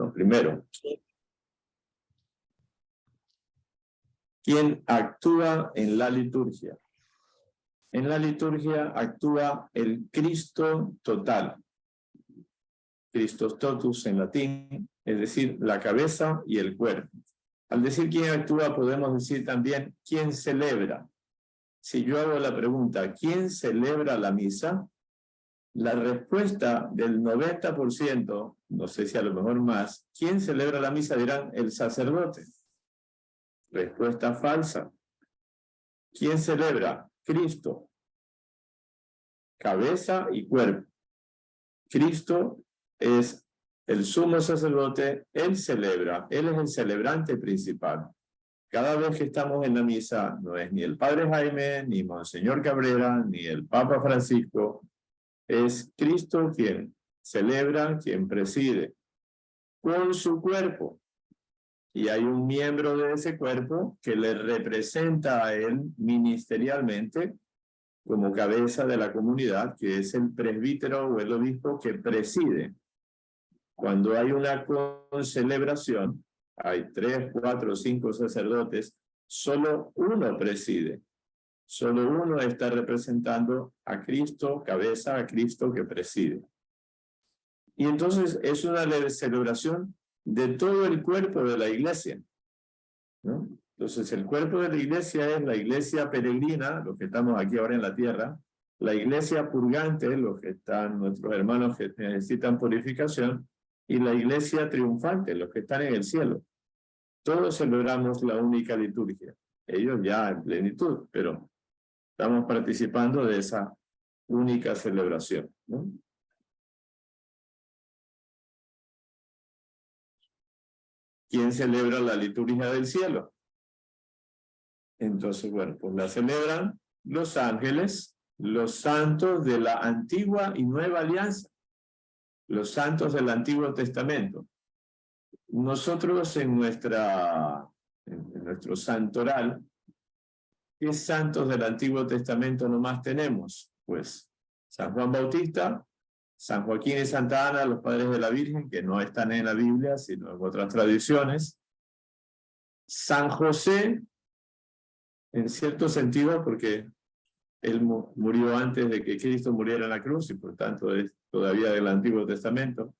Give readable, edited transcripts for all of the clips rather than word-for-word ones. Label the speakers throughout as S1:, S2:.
S1: No, primero, ¿quién actúa en la liturgia? En la liturgia actúa el Cristo total. Christos totus en latín, es decir, la cabeza y el cuerpo. Al decir quién actúa, podemos decir también quién celebra. Si yo hago la pregunta, ¿quién celebra la misa? La respuesta del 90%, no sé si a lo mejor más, ¿quién celebra la misa? Dirán, el sacerdote. Respuesta falsa. ¿Quién celebra? Cristo. Cabeza y cuerpo. Cristo es el sumo sacerdote, él celebra, él es el celebrante principal. Cada vez que estamos en la misa, no es ni el Padre Jaime, ni Monseñor Cabrera, ni el Papa Francisco, es Cristo quien celebra, quien preside, con su cuerpo. Y hay un miembro de ese cuerpo que le representa a él ministerialmente como cabeza de la comunidad, que es el presbítero o el obispo que preside. Cuando hay una concelebración, hay 3, 4, 5 sacerdotes, solo uno preside. Solo uno está representando a Cristo, cabeza, a Cristo que preside. Y entonces es una celebración de todo el cuerpo de la iglesia, ¿no? Entonces el cuerpo de la iglesia es la iglesia peregrina, los que estamos aquí ahora en la tierra, la iglesia purgante, los que están, nuestros hermanos que necesitan purificación, y la iglesia triunfante, los que están en el cielo. Todos celebramos la única liturgia, ellos ya en plenitud, pero estamos participando de esa única celebración, ¿no? ¿Quién celebra la liturgia del cielo? Entonces, bueno, pues la celebran los ángeles, los santos de la antigua y nueva alianza, los santos del Antiguo Testamento. Nosotros en nuestro santoral, ¿qué santos del Antiguo Testamento nomás tenemos? Pues San Juan Bautista, San Joaquín y Santa Ana, los padres de la Virgen, que no están en la Biblia, sino en otras tradiciones. San José, en cierto sentido, porque él murió antes de que Cristo muriera en la cruz y por tanto es todavía del Antiguo Testamento.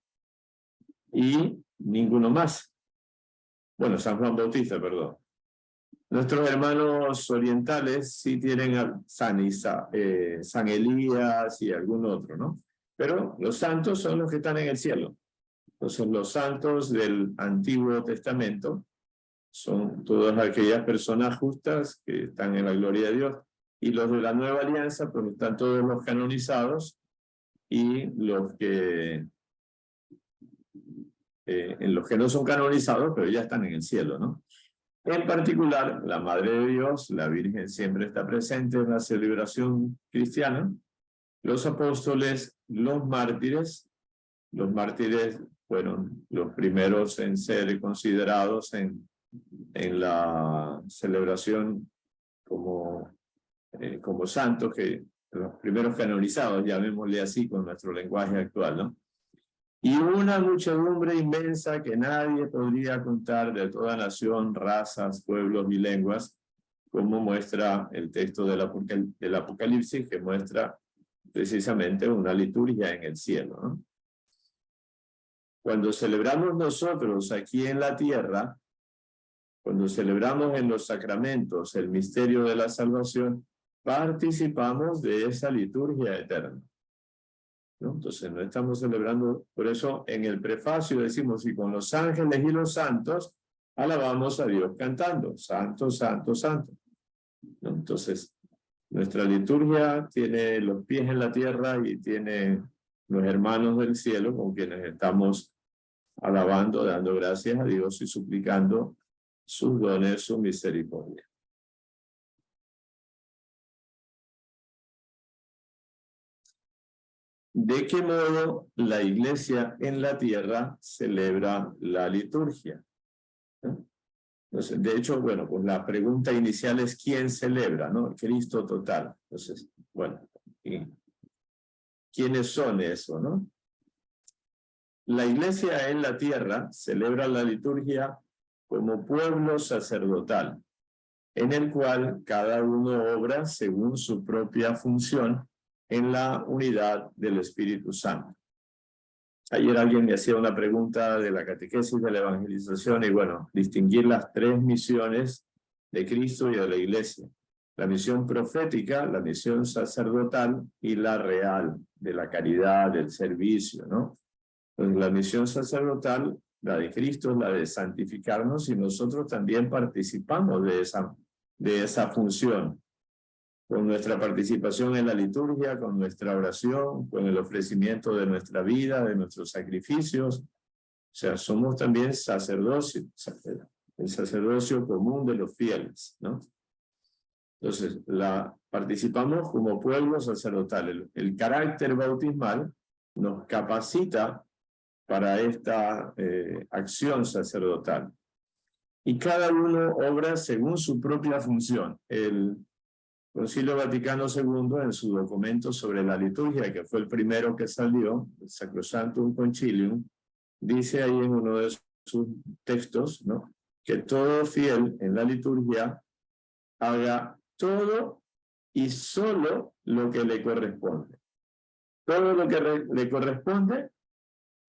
S1: Y ninguno más. Bueno, San Juan Bautista, perdón. Nuestros hermanos orientales sí tienen a San Elías y algún otro, ¿no? Pero los santos son los que están en el cielo. Entonces, los santos del Antiguo Testamento son todas aquellas personas justas que están en la gloria de Dios. Y los de la Nueva Alianza, pues están todos los canonizados y los que en los que no son canonizados, pero ya están en el cielo, ¿no? En particular, la Madre de Dios, la Virgen, siempre está presente en la celebración cristiana. Los apóstoles, los mártires fueron los primeros en ser considerados en la celebración como santos, que los primeros canonizados, llamémosle así con nuestro lenguaje actual, ¿no? Y una muchedumbre inmensa que nadie podría contar de toda nación, razas, pueblos y lenguas, como muestra el texto del Apocalipsis, que muestra precisamente una liturgia en el cielo, ¿no? Cuando celebramos nosotros aquí en la tierra, cuando celebramos en los sacramentos el misterio de la salvación, participamos de esa liturgia eterna, ¿no? Entonces no estamos celebrando, por eso en el prefacio decimos, y con los ángeles y los santos, alabamos a Dios cantando, santo, santo, santo, ¿no? Entonces, nuestra liturgia tiene los pies en la tierra y tiene los hermanos del cielo con quienes estamos alabando, dando gracias a Dios y suplicando sus dones, su misericordia. ¿De qué modo la iglesia en la tierra celebra la liturgia? Entonces, de hecho, bueno, pues la pregunta inicial es ¿quién celebra, no? Cristo total. Entonces, bueno, ¿quiénes son eso, no? La iglesia en la tierra celebra la liturgia como pueblo sacerdotal, en el cual cada uno obra según su propia función en la unidad del Espíritu Santo. Ayer alguien me hacía una pregunta de la catequesis de la evangelización y bueno, distinguir las tres misiones de Cristo y de la iglesia. La misión profética, la misión sacerdotal y la real, de la caridad, del servicio, ¿no? Pues la misión sacerdotal, la de Cristo, es la de santificarnos y nosotros también participamos de esa función, con nuestra participación en la liturgia, con nuestra oración, con el ofrecimiento de nuestra vida, de nuestros sacrificios. O sea, somos también sacerdocio, el sacerdocio común de los fieles, ¿no? Entonces, participamos como pueblo sacerdotal. El carácter bautismal nos capacita para esta acción sacerdotal. Y cada uno obra según su propia función. El Concilio Vaticano II, en su documento sobre la liturgia, que fue el primero que salió, el Sacrosanctum Concilium, dice ahí en uno de sus textos, ¿no?, que todo fiel en la liturgia haga todo y solo lo que le corresponde. Todo lo que le corresponde,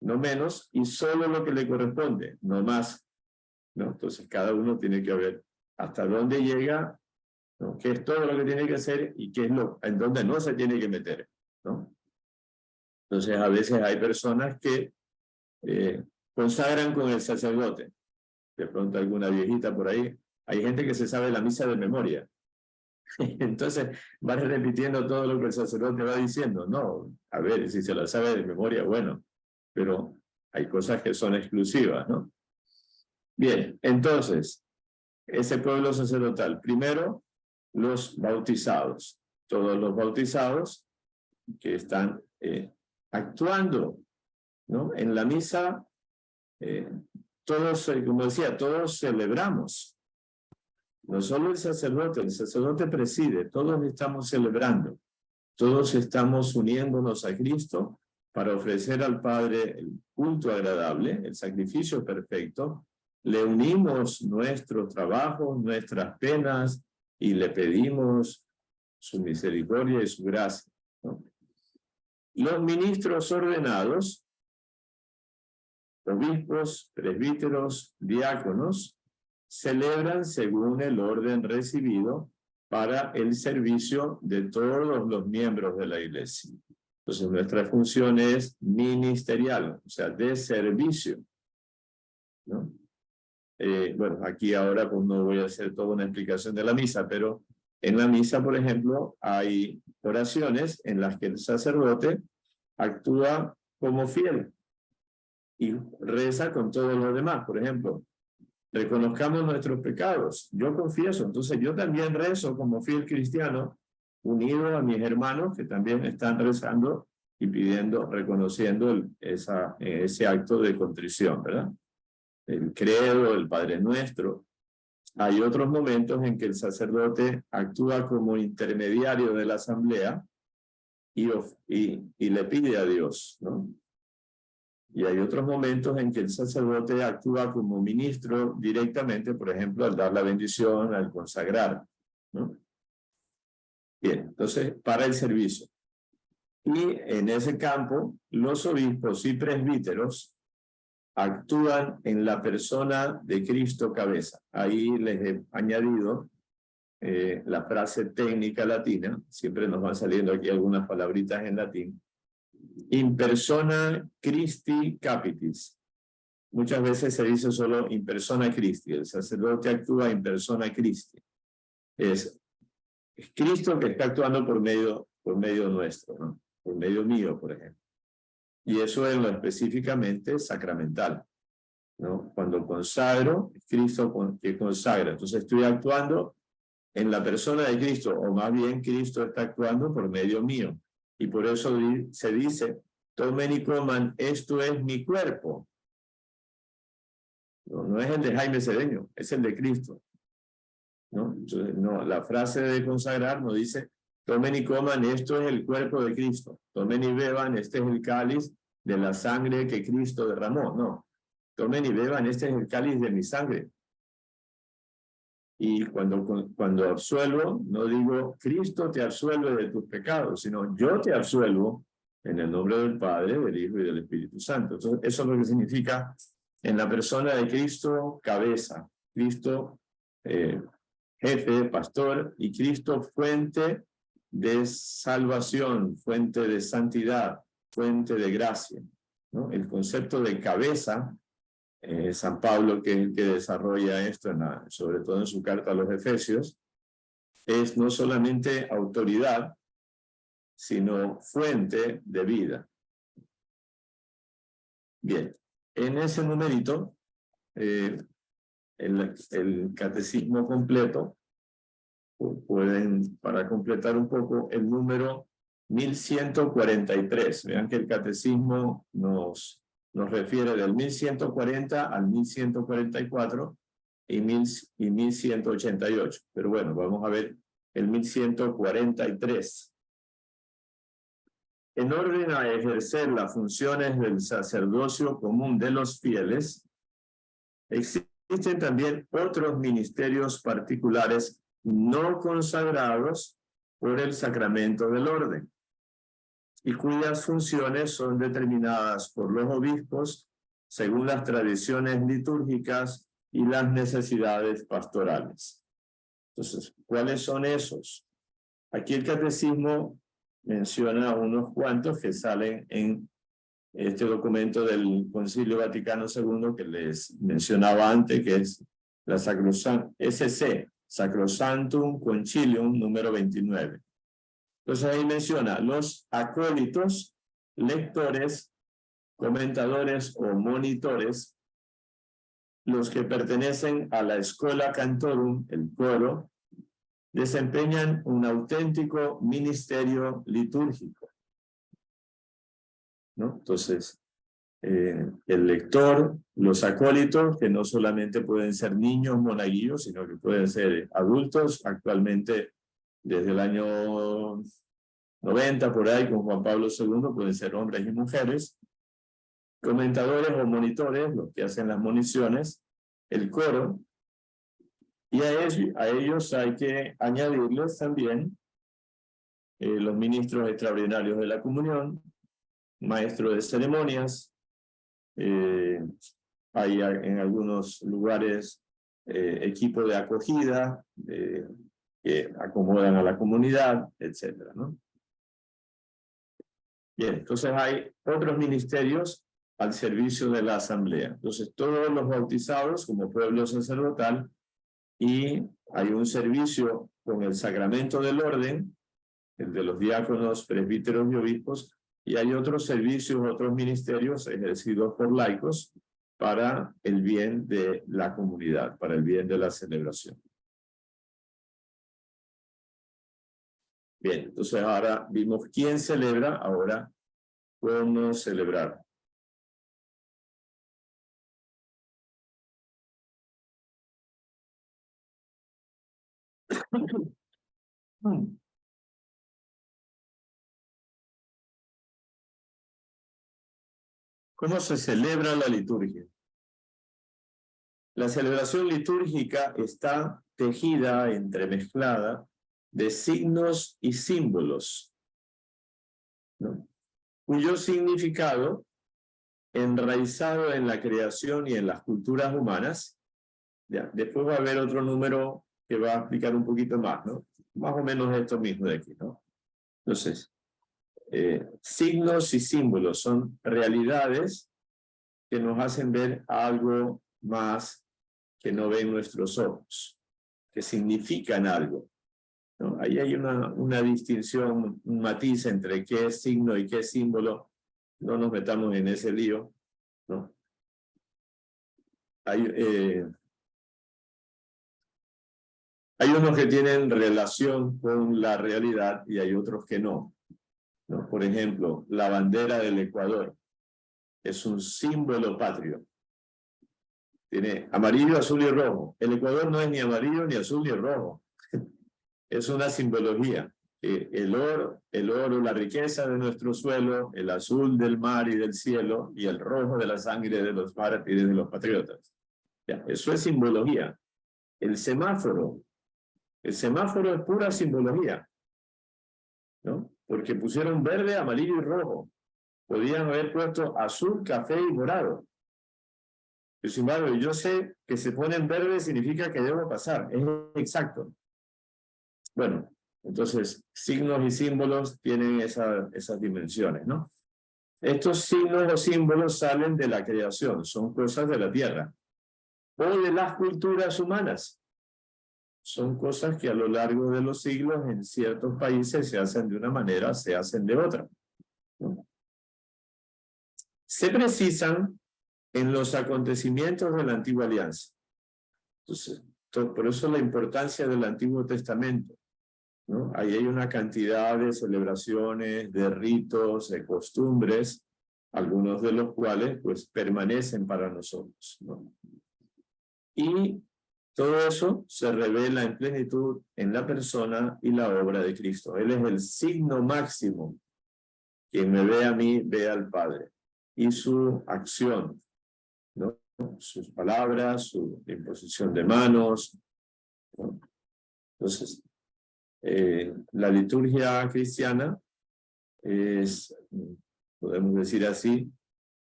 S1: no menos, y solo lo que le corresponde, no más, ¿no? Entonces cada uno tiene que ver hasta dónde llega, ¿no?, qué es todo lo que tiene que hacer y qué es en dónde no se tiene que meter, ¿no? Entonces a veces hay personas que consagran con el sacerdote. De pronto alguna viejita por ahí. Hay gente que se sabe la misa de memoria. Entonces va repitiendo todo lo que el sacerdote va diciendo. No, a ver, si se la sabe de memoria, bueno, pero hay cosas que son exclusivas, ¿no? Bien, entonces, ese pueblo sacerdotal. Primero, los bautizados. Todos los bautizados que están actuando, ¿no? En la misa, todos, como decía, todos celebramos. No solo el sacerdote preside, todos estamos celebrando. Todos estamos uniéndonos a Cristo para ofrecer al Padre el culto agradable, el sacrificio perfecto. Le unimos nuestros trabajos, nuestras penas, y le pedimos su misericordia y su gracia, ¿no? Los ministros ordenados, obispos, presbíteros, diáconos, celebran según el orden recibido para el servicio de todos los miembros de la iglesia. Entonces nuestra función es ministerial, o sea, de servicio, ¿no? Bueno, aquí ahora pues no voy a hacer toda una explicación de la misa, pero en la misa, por ejemplo, hay oraciones en las que el sacerdote actúa como fiel y reza con todos los demás. Por ejemplo, reconozcamos nuestros pecados. Yo confieso, entonces yo también rezo como fiel cristiano, unido a mis hermanos que también están rezando y pidiendo, reconociendo ese acto de contrición, ¿verdad? El credo, el Padre Nuestro. Hay otros momentos en que el sacerdote actúa como intermediario de la asamblea y le pide a Dios, ¿no? Y hay otros momentos en que el sacerdote actúa como ministro directamente, por ejemplo, al dar la bendición, al consagrar, ¿no? Bien, entonces, para el servicio. Y en ese campo, los obispos y presbíteros actúan en la persona de Cristo cabeza. Ahí les he añadido la frase técnica latina, siempre nos van saliendo aquí algunas palabritas en latín. In persona Christi capitis. Muchas veces se dice solo in persona Christi. El sacerdote actúa in persona Christi. Es Cristo que está actuando por medio nuestro, ¿no? Por medio mío, por ejemplo. Y eso es lo específicamente sacramental, ¿no? Cuando consagro, es Cristo que consagra. Entonces estoy actuando en la persona de Cristo, o más bien Cristo está actuando por medio mío. Y por eso se dice, tomen y coman, esto es mi cuerpo. No es el de Jaime Cedeño, es el de Cristo, ¿no? Entonces, no, la frase de consagrar no dice, tomen y coman, esto es el cuerpo de Cristo. Tomen y beban, este es el cáliz de la sangre que Cristo derramó. No, tomen y beban, este es el cáliz de mi sangre. Y cuando absuelvo, no digo, Cristo te absuelve de tus pecados, sino yo te absuelvo en el nombre del Padre, del Hijo y del Espíritu Santo. Entonces, eso es lo que significa en la persona de Cristo, cabeza. Cristo, jefe, pastor, y Cristo, fuente de salvación, fuente de santidad, fuente de gracia, ¿no? El concepto de cabeza, San Pablo, que es el que desarrolla esto, sobre todo en su carta a los Efesios, es no solamente autoridad, sino fuente de vida. Bien, en ese numerito, el catecismo completo, pueden, para completar un poco, el número 1143. Vean que el catecismo nos refiere del 1140 al 1144 y 1188. Pero bueno, vamos a ver el 1143. En orden a ejercer las funciones del sacerdocio común de los fieles, existen también otros ministerios particulares no consagrados por el sacramento del orden, y cuyas funciones son determinadas por los obispos según las tradiciones litúrgicas y las necesidades pastorales. Entonces, ¿cuáles son esos? Aquí el catecismo menciona unos cuantos que salen en este documento del Concilio Vaticano II que les mencionaba antes, que es la Sacrosanctum Concilium número 29. Entonces ahí menciona los acólitos, lectores, comentadores o monitores, los que pertenecen a la Schola Cantorum, el coro, desempeñan un auténtico ministerio litúrgico, ¿no? Entonces, el lector, los acólitos, que no solamente pueden ser niños monaguillos, sino que pueden ser adultos, actualmente desde el año 90 por ahí con Juan Pablo II, pueden ser hombres y mujeres, comentadores o monitores, los que hacen las moniciones, el coro, y a ellos hay que añadirles también los ministros extraordinarios de la comunión, maestros de ceremonias, hay en algunos lugares equipo de acogida que acomodan a la comunidad, etcétera, ¿no? Bien, entonces hay otros ministerios al servicio de la asamblea. Entonces todos los bautizados como pueblo sacerdotal, y hay un servicio con el sacramento del orden, el de los diáconos, presbíteros y obispos, y hay otros servicios, otros ministerios ejercidos por laicos para el bien de la comunidad, para el bien de la celebración. Bien, entonces ahora vimos quién celebra, ahora cómo celebrar. ¿Cómo se celebra la liturgia? La celebración litúrgica está tejida, entremezclada de signos y símbolos, ¿no? Cuyo significado, enraizado en la creación y en las culturas humanas, ya, después va a haber otro número que va a explicar un poquito más, ¿no? Más o menos esto mismo de aquí, ¿no? Entonces, signos y símbolos son realidades que nos hacen ver algo más que no ven nuestros ojos, que significan algo, ¿no? Ahí hay una distinción, un matiz entre qué es signo y qué es símbolo. No nos metamos en ese lío, ¿no? Hay unos que tienen relación con la realidad y hay otros que no, ¿no? Por ejemplo, la bandera del Ecuador es un símbolo patrio. Tiene amarillo, azul y rojo. El Ecuador no es ni amarillo, ni azul, ni rojo. Es una simbología. el oro, la riqueza de nuestro suelo, el azul del mar y del cielo, y el rojo de la sangre de los mártires de los patriotas. Ya, eso es simbología. El semáforo es pura simbología, ¿no? Porque pusieron verde, amarillo y rojo. Podían haber puesto azul, café y morado. Sin embargo, yo sé que se pone en verde significa que debo pasar. Es exacto. Bueno, entonces, signos y símbolos tienen esas dimensiones, ¿no? Estos signos o símbolos salen de la creación, son cosas de la tierra o de las culturas humanas. Son cosas que a lo largo de los siglos en ciertos países se hacen de una manera, se hacen de otra, ¿no? Se precisan en los acontecimientos de la antigua alianza. Entonces, por eso la importancia del Antiguo Testamento, ¿no? Ahí hay una cantidad de celebraciones, de ritos, de costumbres, algunos de los cuales pues permanecen para nosotros, ¿no? Y todo eso se revela en plenitud en la persona y la obra de Cristo. Él es el signo máximo. Quien me ve a mí, ve al Padre. Y su acción, ¿no? Sus palabras, su imposición de manos, ¿no? Entonces, la liturgia cristiana es, podemos decir así,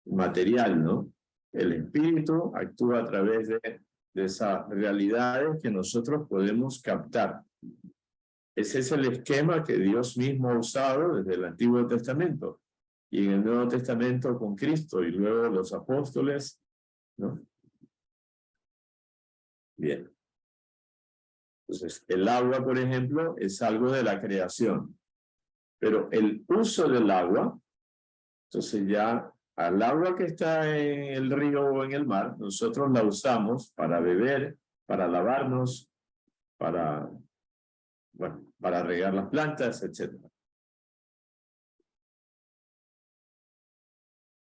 S1: material, ¿no? El Espíritu actúa a través de esas realidades que nosotros podemos captar. Ese es el esquema que Dios mismo ha usado desde el Antiguo Testamento y en el Nuevo Testamento con Cristo y luego los apóstoles, ¿no? Bien. Entonces, el agua, por ejemplo, es algo de la creación, pero el uso del agua, entonces ya al agua que está en el río o en el mar, nosotros la usamos para beber, para lavarnos, para regar las plantas, etc.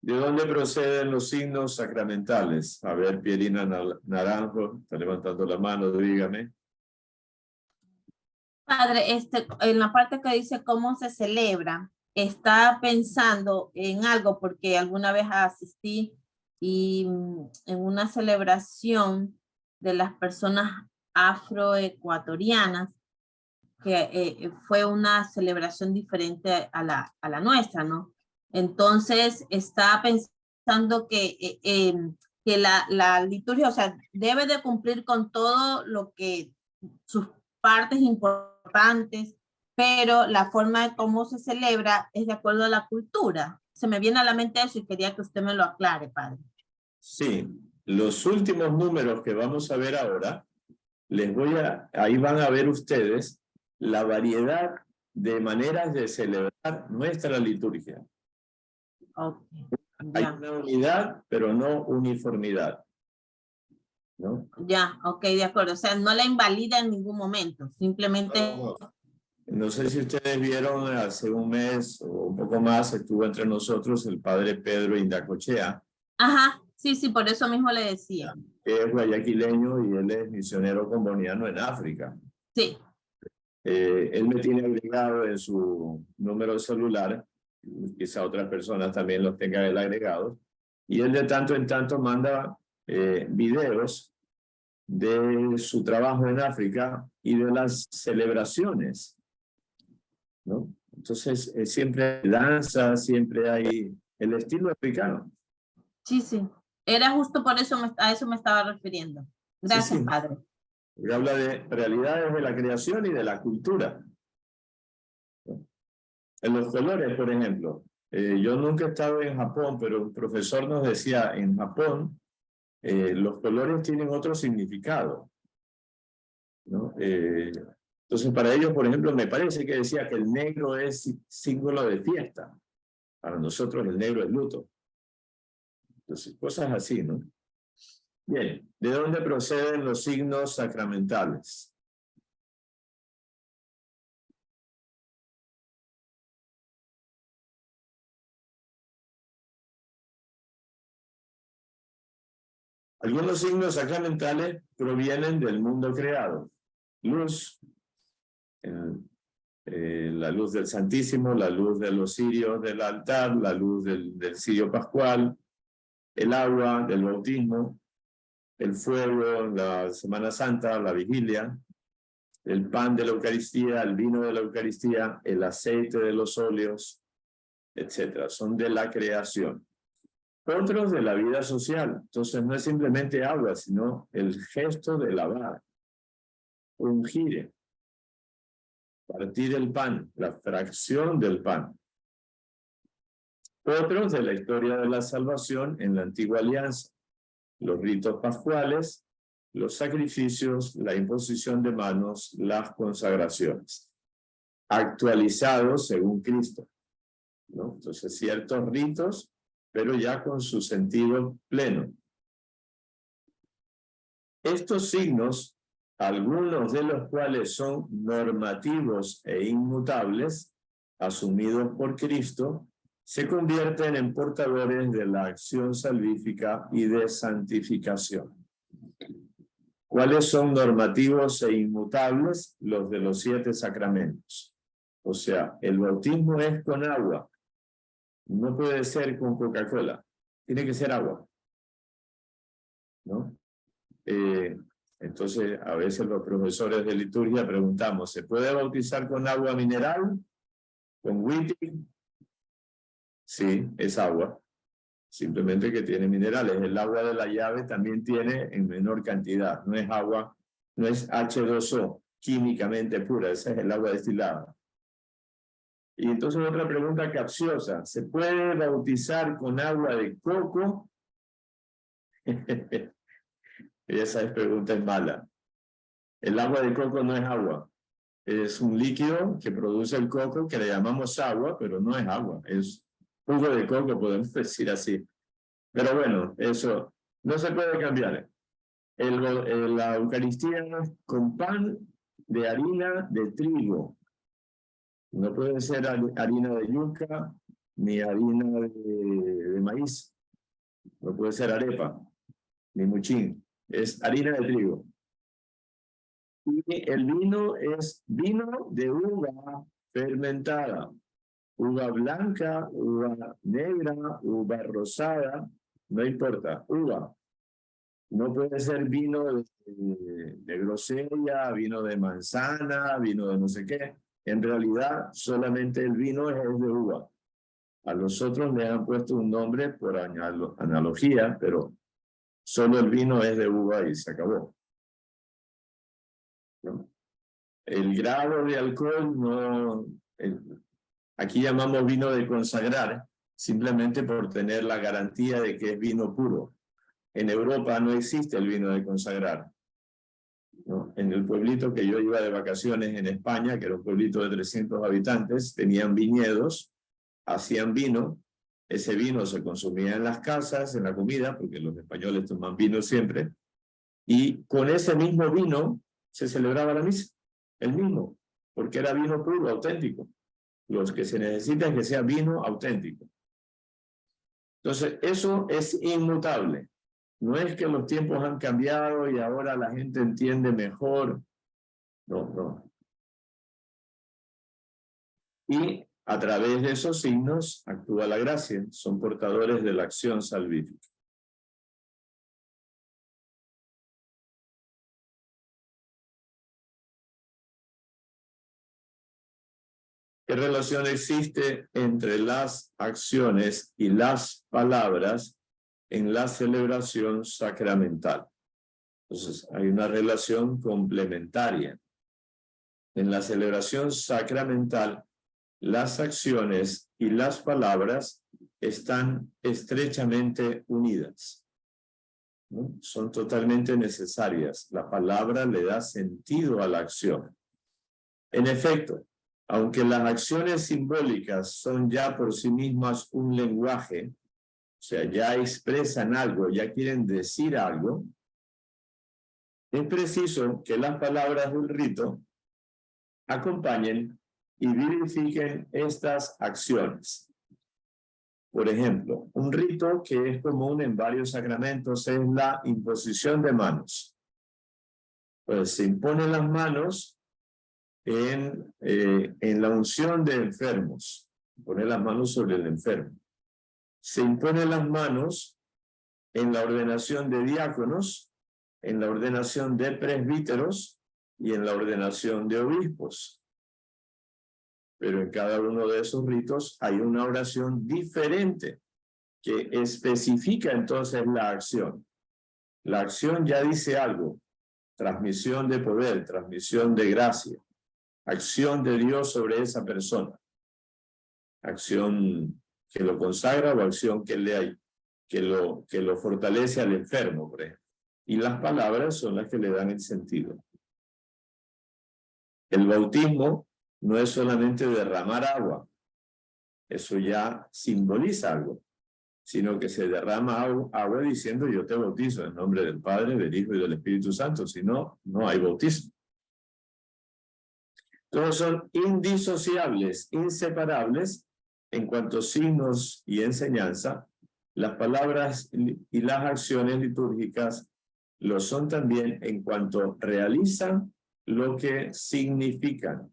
S1: ¿De dónde proceden los signos sacramentales? A ver, Pierina Naranjo, está levantando la mano, dígame.
S2: Padre, en la parte que dice cómo se celebra, está pensando en algo porque alguna vez asistí en una celebración de las personas afroecuatorianas, que fue una celebración diferente a la nuestra, ¿no? Entonces, está pensando que la liturgia, o sea, debe de cumplir con todo lo que sus partes importantes, pero la forma de cómo se celebra es de acuerdo a la cultura. Se me viene a la mente eso y quería que usted me lo aclare, padre.
S1: Sí, los últimos números que vamos a ver ahora, ahí van a ver ustedes la variedad de maneras de celebrar nuestra liturgia.
S2: Okay.
S1: Hay una unidad, pero no uniformidad, ¿no?
S2: Ya, ok, de acuerdo. O sea, no la invalida en ningún momento, simplemente...
S1: No sé si ustedes vieron, hace un mes o un poco más estuvo entre nosotros el padre Pedro Indacochea.
S2: Ajá, sí, sí, por eso mismo le decía.
S1: Es guayaquileño y él es misionero comboniano en África.
S2: Sí.
S1: Él me tiene agregado en su número celular, quizá otras personas también los tengan él agregado, y él de tanto en tanto manda videos de su trabajo en África y de las celebraciones, ¿no? Entonces, siempre hay danza, siempre hay el estilo africano.
S2: Sí, sí. Era justo por eso, a eso me estaba refiriendo. Gracias, sí, sí. Padre.
S1: Porque habla de realidades de la creación y de la cultura. En los colores, por ejemplo. Yo nunca he estado en Japón, pero un profesor nos decía, en Japón, los colores tienen otro significado, ¿no? Entonces, para ellos, por ejemplo, me parece que decía que el negro es símbolo de fiesta. Para nosotros el negro es luto. Entonces, cosas así, ¿no? Bien, ¿de dónde proceden los signos sacramentales? Algunos signos sacramentales provienen del mundo creado. Luz, la luz del Santísimo, la luz de los cirios del altar, la luz del cirio pascual, el agua del bautismo, el fuego, la Semana Santa, la vigilia, el pan de la Eucaristía, el vino de la Eucaristía, el aceite de los óleos, etcétera. Son de la creación. Otros de la vida social. Entonces no es simplemente agua, sino el gesto de lavar, ungir, partir el pan, la fracción del pan. Otros de la historia de la salvación en la antigua alianza, los ritos pascuales, los sacrificios, la imposición de manos, las consagraciones, actualizados según Cristo, ¿no? Entonces, ciertos ritos, pero ya con su sentido pleno. Estos signos, algunos de los cuales son normativos e inmutables, asumidos por Cristo, se convierten en portadores de la acción salvífica y de santificación. ¿Cuáles son normativos e inmutables? Los de los 7 sacramentos. O sea, el bautismo es con agua. No puede ser con Coca-Cola. Tiene que ser agua, ¿no? Entonces, a veces los profesores de liturgia preguntamos, ¿se puede bautizar con agua mineral? ¿Con witty? Sí, es agua. Simplemente que tiene minerales. El agua de la llave también tiene en menor cantidad. No es agua, no es H2O, químicamente pura. Esa es el agua destilada. Y entonces otra pregunta capciosa. ¿Se puede bautizar con agua de coco? Esa pregunta es mala. El agua de coco no es agua. Es un líquido que produce el coco que le llamamos agua, pero no es agua. Es jugo de coco, podemos decir así. Pero bueno, eso no se puede cambiar. La Eucaristía es con pan de harina de trigo. No puede ser harina de yuca ni harina de maíz. No puede ser arepa ni muchín. Es harina de trigo. Y el vino es vino de uva fermentada. Uva blanca, uva negra, uva rosada, no importa, uva. No puede ser vino de grosella, vino de manzana, vino de no sé qué. En realidad, solamente el vino es de uva. A los otros le han puesto un nombre por analogía, pero solo el vino es de uva y se acabó, ¿no? El grado de alcohol no... Aquí llamamos vino de consagrar, simplemente por tener la garantía de que es vino puro. En Europa no existe el vino de consagrar, ¿no? En el pueblito que yo iba de vacaciones en España, que era un pueblito de 300 habitantes, tenían viñedos, hacían vino, ese vino se consumía en las casas, en la comida, porque los españoles toman vino siempre, y con ese mismo vino se celebraba la misa, el mismo, porque era vino puro, auténtico. Los que se necesita es que sea vino auténtico. Entonces, eso es inmutable. No es que los tiempos han cambiado y ahora la gente entiende mejor. No, no. Y a través de esos signos actúa la gracia. Son portadores de la acción salvífica. ¿Qué relación existe entre las acciones y las palabras en la celebración sacramental? Entonces, hay una relación complementaria. En la celebración sacramental, las acciones y las palabras están estrechamente unidas, ¿no? Son totalmente necesarias. La palabra le da sentido a la acción. En efecto, aunque las acciones simbólicas son ya por sí mismas un lenguaje, o sea, ya expresan algo, ya quieren decir algo, es preciso que las palabras del rito acompañen y vivifiquen estas acciones. Por ejemplo, un rito que es común en varios sacramentos es la imposición de manos. Pues se imponen las manos en la unción de enfermos, poner las manos sobre el enfermo. Se imponen las manos en la ordenación de diáconos, en la ordenación de presbíteros y en la ordenación de obispos. Pero en cada uno de esos ritos hay una oración diferente que especifica entonces la acción. La acción ya dice algo: transmisión de poder, transmisión de gracia, acción de Dios sobre esa persona, acción que lo consagra o acción que lo fortalece al enfermo, por ejemplo. Y las palabras son las que le dan el sentido. El bautismo no es solamente derramar agua, eso ya simboliza algo, sino que se derrama agua diciendo: yo te bautizo en nombre del Padre, del Hijo y del Espíritu Santo. Si no, no hay bautismo. Todos son indisociables, inseparables en cuanto a signos y enseñanza. Las palabras y las acciones litúrgicas lo son también en cuanto realizan lo que significan.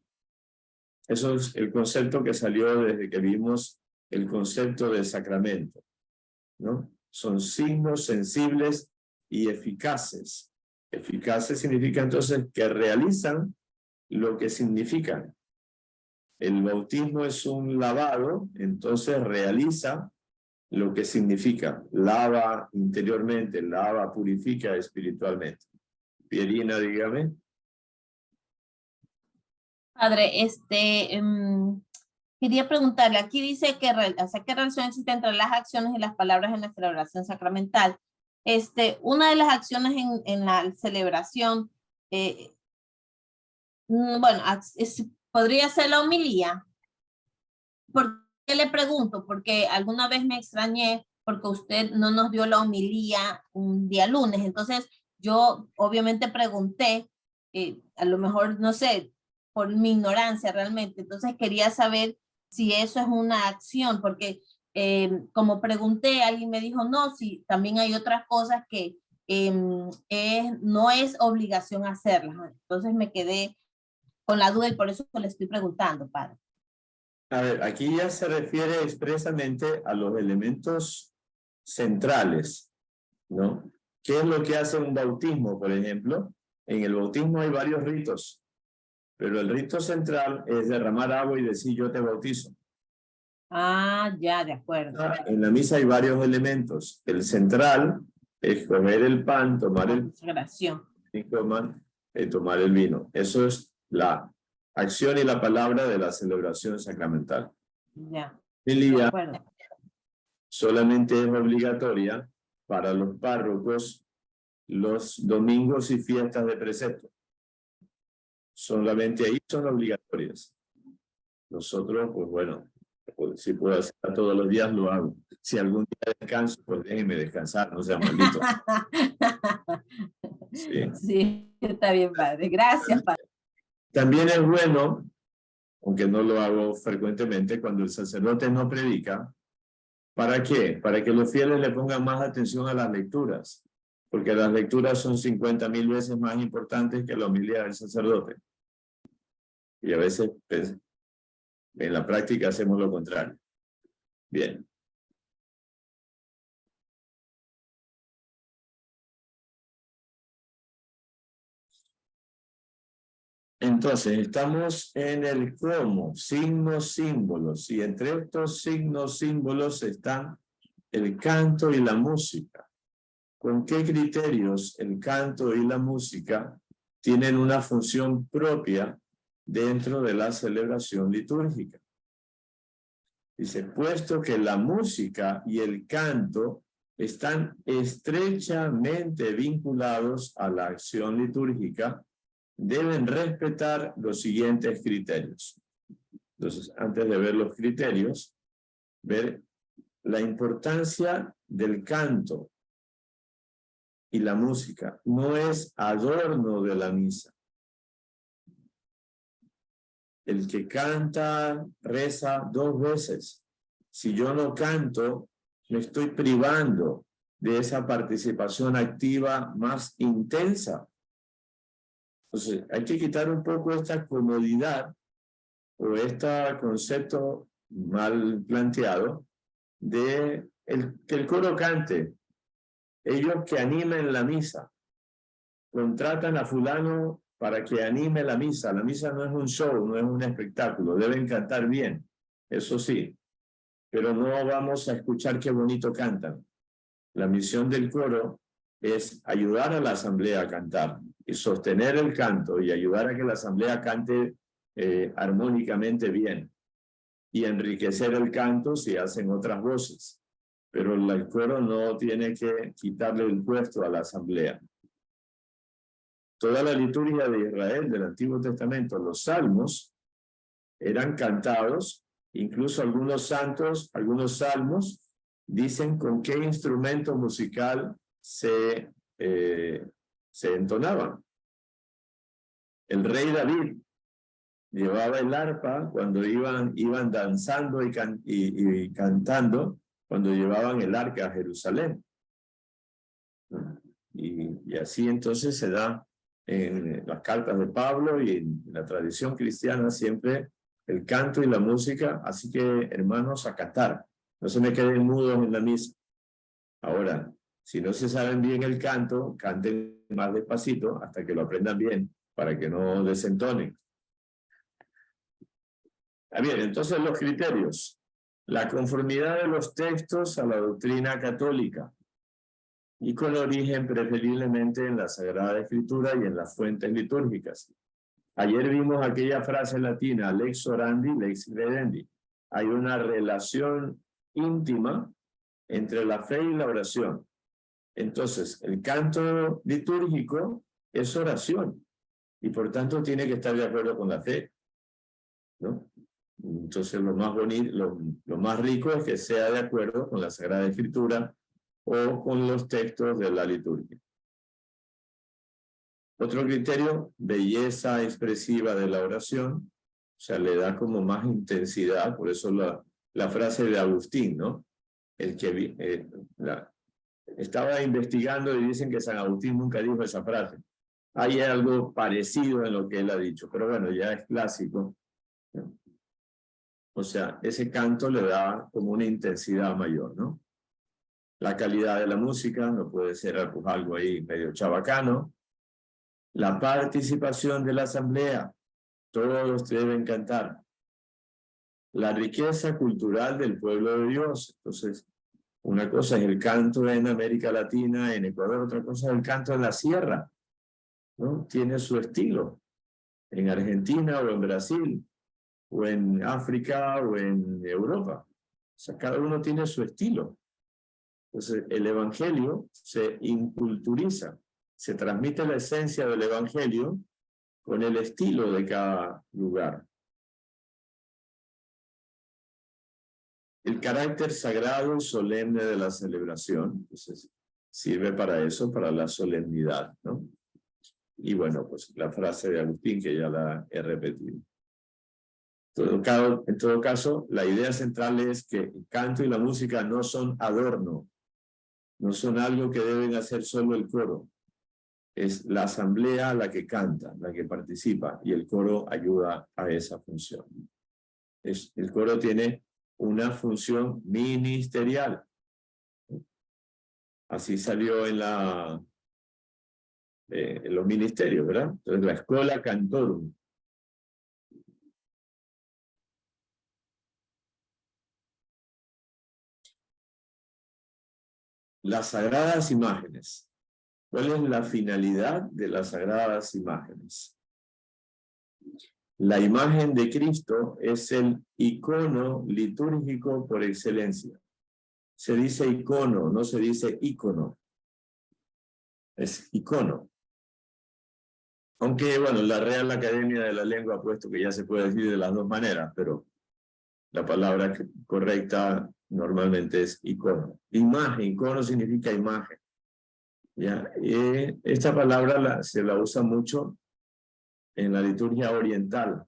S1: Eso es el concepto que salió desde que vimos el concepto de sacramento, ¿no? Son signos sensibles y eficaces. Eficaces significa entonces que realizan lo que significan. El bautismo es un lavado, entonces realiza lo que significa. Lava interiormente, lava, purifica espiritualmente. Pierina, dígame.
S2: Padre, quería preguntarle, aquí dice que, ¿qué relación existe entre las acciones y las palabras en la celebración sacramental? Una de las acciones en la celebración, bueno, podría ser la homilía. ¿Por qué le pregunto? Porque alguna vez me extrañé porque usted no nos dio la homilía un día lunes. Entonces, yo obviamente pregunté, a lo mejor, no sé, por mi ignorancia realmente. Entonces, quería saber si eso es una acción, porque como pregunté, alguien me dijo, no, sí, también hay otras cosas que no es obligación hacerlas. Entonces, me quedé con la duda y por eso le estoy preguntando, padre.
S1: A ver, aquí ya se refiere expresamente a los elementos centrales, ¿no? ¿Qué es lo que hace un bautismo, por ejemplo? En el bautismo hay varios ritos, pero el rito central es derramar agua y decir: yo te bautizo.
S2: Ah, ya, de acuerdo.
S1: En la misa hay varios elementos. El central es comer el pan, tomar el y tomar el vino. Eso es la acción y la palabra de la celebración sacramental.
S2: Ya.
S1: Homilía solamente es obligatoria para los párrocos los domingos y fiestas de precepto. Solamente ahí son obligatorias. Nosotros, pues bueno, si puedo hacer todos los días, lo hago. Si algún día descanso, pues déjenme descansar, no sea maldito. Sí.
S2: Sí, está bien, padre. Gracias, padre.
S1: También es bueno, aunque no lo hago frecuentemente, cuando el sacerdote no predica. ¿Para qué? Para que los fieles le pongan más atención a las lecturas, porque las lecturas son 50,000 veces más importantes que la homilía del sacerdote. Y a veces, pues, en la práctica hacemos lo contrario. Bien. Entonces, estamos en el cómo, signos, símbolos, y entre estos signos, símbolos están el canto y la música. ¿Con qué criterios el canto y la música tienen una función propia dentro de la celebración litúrgica? Dice: puesto que la música y el canto están estrechamente vinculados a la acción litúrgica, deben respetar los siguientes criterios. Entonces, antes de ver los criterios, ver la importancia del canto y la música. No es adorno de la misa. El que canta, reza 2 veces. Si yo no canto, me estoy privando de esa participación activa más intensa. Entonces, hay que quitar un poco esta comodidad o este concepto mal planteado de que el coro cante. Ellos que animen la misa. Contratan a fulano para que anime la misa. La misa no es un show, no es un espectáculo. Deben cantar bien, eso sí. Pero no vamos a escuchar qué bonito cantan. La misión del coro es ayudar a la asamblea a cantar y sostener el canto y ayudar a que la asamblea cante armónicamente bien y enriquecer el canto si hacen otras voces. Pero el coro no tiene que quitarle el puesto a la asamblea. Toda la liturgia de Israel del Antiguo Testamento, los salmos, eran cantados, incluso algunos salmos, dicen con qué instrumento musical se entonaban. El rey David llevaba el arpa cuando iban danzando y cantando, cuando llevaban el arca a Jerusalén. Y así entonces se da en las cartas de Pablo y en la tradición cristiana siempre el canto y la música. Así que, hermanos, a cantar. No se me queden mudos en la misa. Ahora, si no se saben bien el canto, canten más despacito hasta que lo aprendan bien, para que no desentonen. Bien, entonces los criterios. La conformidad de los textos a la doctrina católica y con origen preferiblemente en la Sagrada Escritura y en las fuentes litúrgicas. Ayer vimos aquella frase latina, lex orandi, lex credendi. Hay una relación íntima entre la fe y la oración. Entonces, el canto litúrgico es oración y por tanto tiene que estar de acuerdo con la fe, ¿no? Entonces, lo más bonito, lo más rico es que sea de acuerdo con la Sagrada Escritura o con los textos de la liturgia. Otro criterio, belleza expresiva de la oración, o sea, le da como más intensidad, por eso la frase de Agustín, ¿no? Estaba investigando y dicen que San Agustín nunca dijo esa frase. Hay algo parecido en lo que él ha dicho, pero bueno, ya es clásico, ¿no? O sea, ese canto le da como una intensidad mayor, ¿no? La calidad de la música, no puede ser algo ahí medio chabacano. La participación de la asamblea, todos deben cantar. La riqueza cultural del pueblo de Dios. Entonces, una cosa es el canto en América Latina, en Ecuador, otra cosa es el canto en la sierra, ¿no? Tiene su estilo. En Argentina o en Brasil, o en África o en Europa. O sea, cada uno tiene su estilo. Entonces, el evangelio se inculturiza, se transmite la esencia del evangelio con el estilo de cada lugar. El carácter sagrado y solemne de la celebración, entonces, sirve para eso, para la solemnidad, ¿no? Y bueno, pues la frase de Agustín, que ya la he repetido. En todo caso, la idea central es que el canto y la música no son adorno, no son algo que deben hacer solo el coro. Es la asamblea la que canta, la que participa, y el coro ayuda a esa función. El coro tiene una función ministerial. Así salió en los ministerios, ¿verdad? Entonces, la Schola Cantorum. Las sagradas imágenes. ¿Cuál es la finalidad de las sagradas imágenes? La imagen de Cristo es el icono litúrgico por excelencia. Se dice icono, no se dice ícono. Es icono. Aunque, bueno, la Real Academia de la Lengua ha puesto que ya se puede decir de las dos maneras, pero la palabra correcta normalmente es icono. Imagen, icono significa imagen. ¿Ya? Esta palabra se la usa mucho en la liturgia oriental.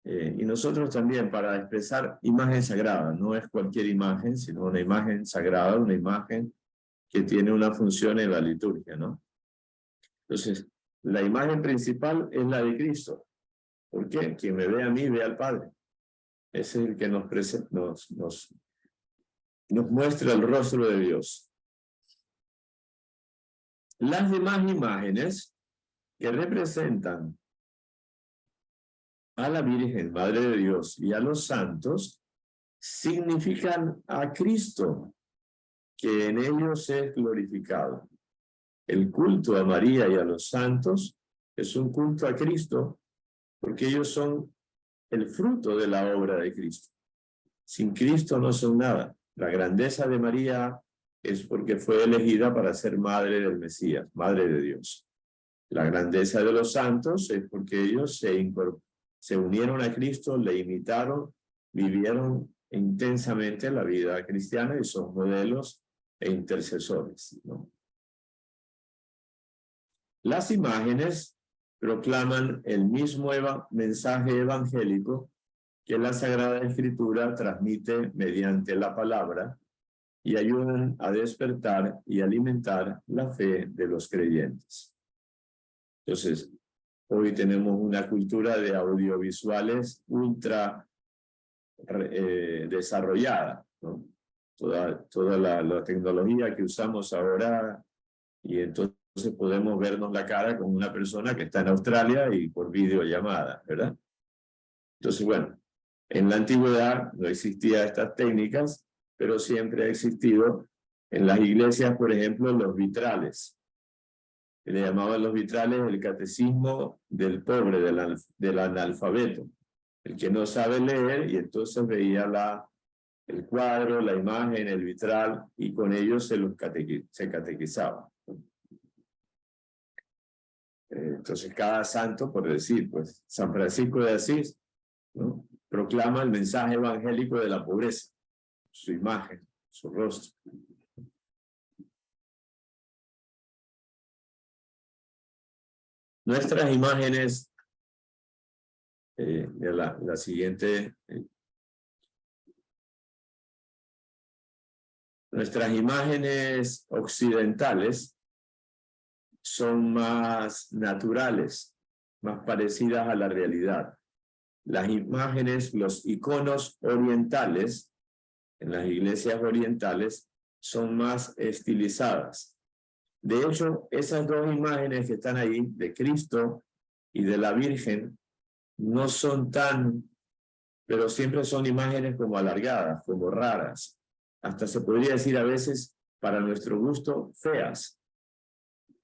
S1: Y nosotros también para expresar imagen sagrada. No es cualquier imagen, sino una imagen sagrada, una imagen que tiene una función en la liturgia, ¿no? Entonces, la imagen principal es la de Cristo. ¿Por qué? Quien me ve a mí, ve al Padre. Ese es el que nos muestra el rostro de Dios. Las demás imágenes que representan a la Virgen, Madre de Dios, y a los santos, significan a Cristo, que en ellos es glorificado. El culto a María y a los santos es un culto a Cristo, porque ellos son el fruto de la obra de Cristo. Sin Cristo no son nada. La grandeza de María es porque fue elegida para ser madre del Mesías, madre de Dios. La grandeza de los santos es porque ellos se unieron a Cristo, le imitaron, vivieron intensamente la vida cristiana y son modelos e intercesores, ¿no? Las imágenes proclaman el mismo mensaje evangélico que la Sagrada Escritura transmite mediante la palabra y ayudan a despertar y alimentar la fe de los creyentes. Entonces, hoy tenemos una cultura de audiovisuales ultra desarrollada, ¿no? Toda la tecnología que usamos ahora, y entonces podemos vernos la cara con una persona que está en Australia y por videollamada, ¿verdad? Entonces, bueno, en la antigüedad no existían estas técnicas, pero siempre ha existido en las iglesias, por ejemplo, los vitrales. Le llamaban los vitrales el catecismo del pobre, del analfabeto, el que no sabe leer, y entonces veía el cuadro, la imagen, el vitral, y con ellos se catequizaba. Entonces cada santo, por decir, pues San Francisco de Asís, ¿no?, proclama el mensaje evangélico de la pobreza, su imagen, su rostro. Nuestras imágenes, la siguiente, nuestras imágenes occidentales son más naturales, más parecidas a la realidad. Las imágenes, los iconos orientales, en las iglesias orientales, son más estilizadas. De hecho, esas dos imágenes que están ahí, de Cristo y de la Virgen, no son pero siempre son imágenes como alargadas, como raras. Hasta se podría decir a veces, para nuestro gusto, feas.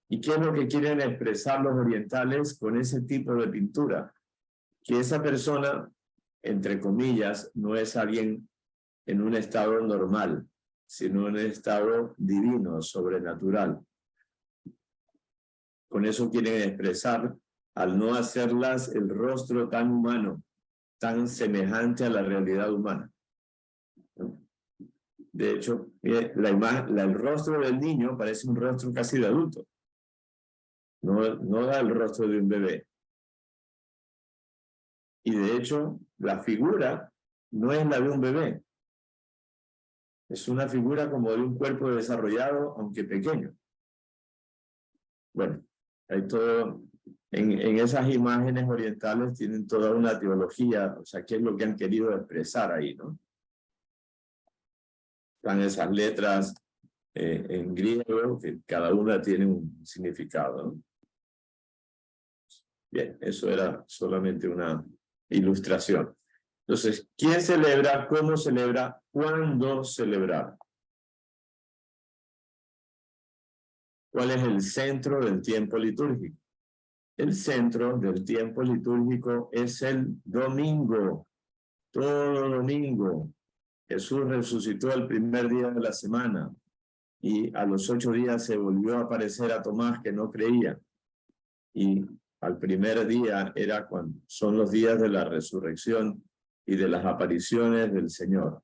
S1: ¿Y qué es lo que quieren expresar los orientales con ese tipo de pintura? Que esa persona, entre comillas, no es alguien en un estado normal, sino en un estado divino, sobrenatural. Con eso quieren expresar, al no hacerlas el rostro tan humano, tan semejante a la realidad humana. De hecho, el rostro del niño parece un rostro casi de adulto. No da el rostro de un bebé. Y de hecho, la figura no es la de un bebé. Es una figura como de un cuerpo desarrollado, aunque pequeño. Bueno, hay todo, en esas imágenes orientales tienen toda una teología, o sea, qué es lo que han querido expresar ahí, ¿no? Están esas letras en griego, que cada una tiene un significado, ¿no? Bien, eso era solamente una ilustración. Entonces, ¿quién celebra? ¿Cómo celebra? ¿Cuándo celebrar? ¿Cuál es el centro del tiempo litúrgico? El centro del tiempo litúrgico es el domingo. Todo domingo. Jesús resucitó el primer día de la semana y a los 8 días se volvió a aparecer a Tomás, que no creía. Y al primer día son los días de la resurrección y de las apariciones del Señor.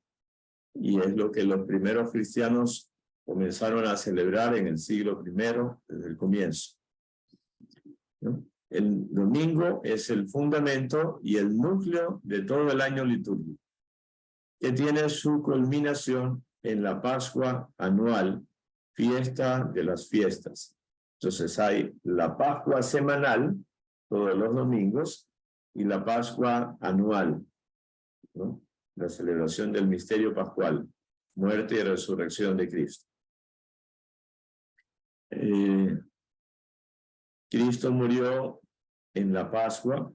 S1: Y es lo que los primeros cristianos comenzaron a celebrar en el siglo I, desde el comienzo, ¿no? El domingo es el fundamento y el núcleo de todo el año litúrgico, que tiene su culminación en la Pascua anual, fiesta de las fiestas. Entonces hay la Pascua semanal, todos los domingos, y la Pascua anual, ¿no? La celebración del misterio pascual, muerte y resurrección de Cristo. Cristo murió en la Pascua,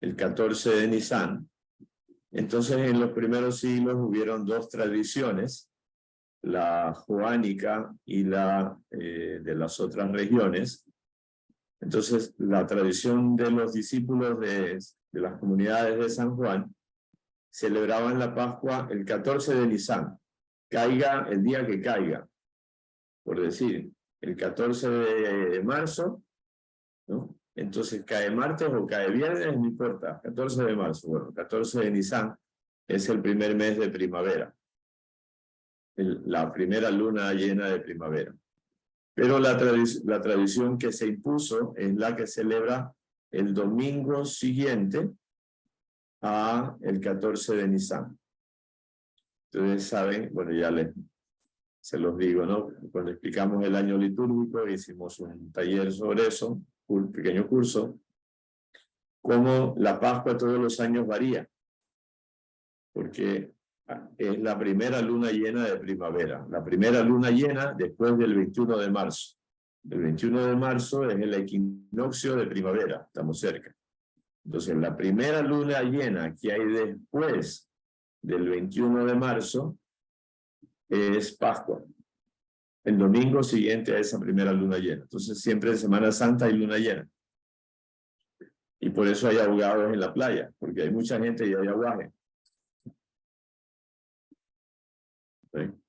S1: el 14 de Nisan. Entonces, en los primeros siglos hubieron dos tradiciones, la joánica y la de las otras regiones. Entonces, la tradición de los discípulos de las comunidades de San Juan celebraban la Pascua el 14 de Nisan, caiga el día que caiga, por decir, el 14 de marzo, ¿no? Entonces cae martes o cae viernes, no importa, 14 de marzo, bueno, 14 de Nisan es el primer mes de primavera, la primera luna llena de primavera. Pero la tradición que se impuso es la que celebra el domingo siguiente a el 14 de Nisan. Ustedes saben, bueno, ya se los digo, ¿no? Cuando explicamos el año litúrgico, hicimos un taller sobre eso, un pequeño curso, cómo la Pascua todos los años varía, porque es la primera luna llena de primavera, la primera luna llena después del 21 de marzo. El 21 de marzo es el equinoccio de primavera, estamos cerca. Entonces, la primera luna llena que hay después del 21 de marzo es Pascua, el domingo siguiente a esa primera luna llena. Entonces, siempre en Semana Santa hay luna llena. Y por eso hay ahogados en la playa, porque hay mucha gente y hay aguaje.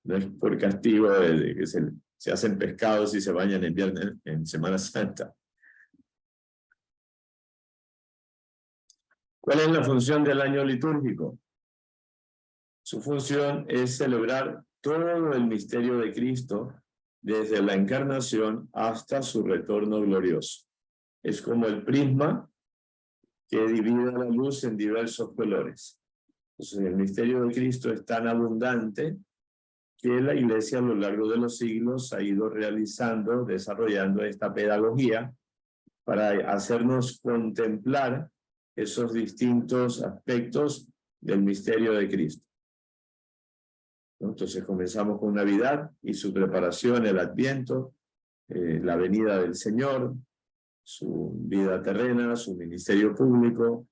S1: No es por castigo de que se hacen pescados y se bañan en Semana Santa. ¿Cuál es la función del año litúrgico? Su función es celebrar todo el misterio de Cristo desde la encarnación hasta su retorno glorioso. Es como el prisma que divide la luz en diversos colores. Entonces, el misterio de Cristo es tan abundante que la Iglesia a lo largo de los siglos ha ido realizando, desarrollando esta pedagogía para hacernos contemplar esos distintos aspectos del misterio de Cristo. Entonces comenzamos con Navidad y su preparación, el Adviento, la venida del Señor, su vida terrena, su ministerio público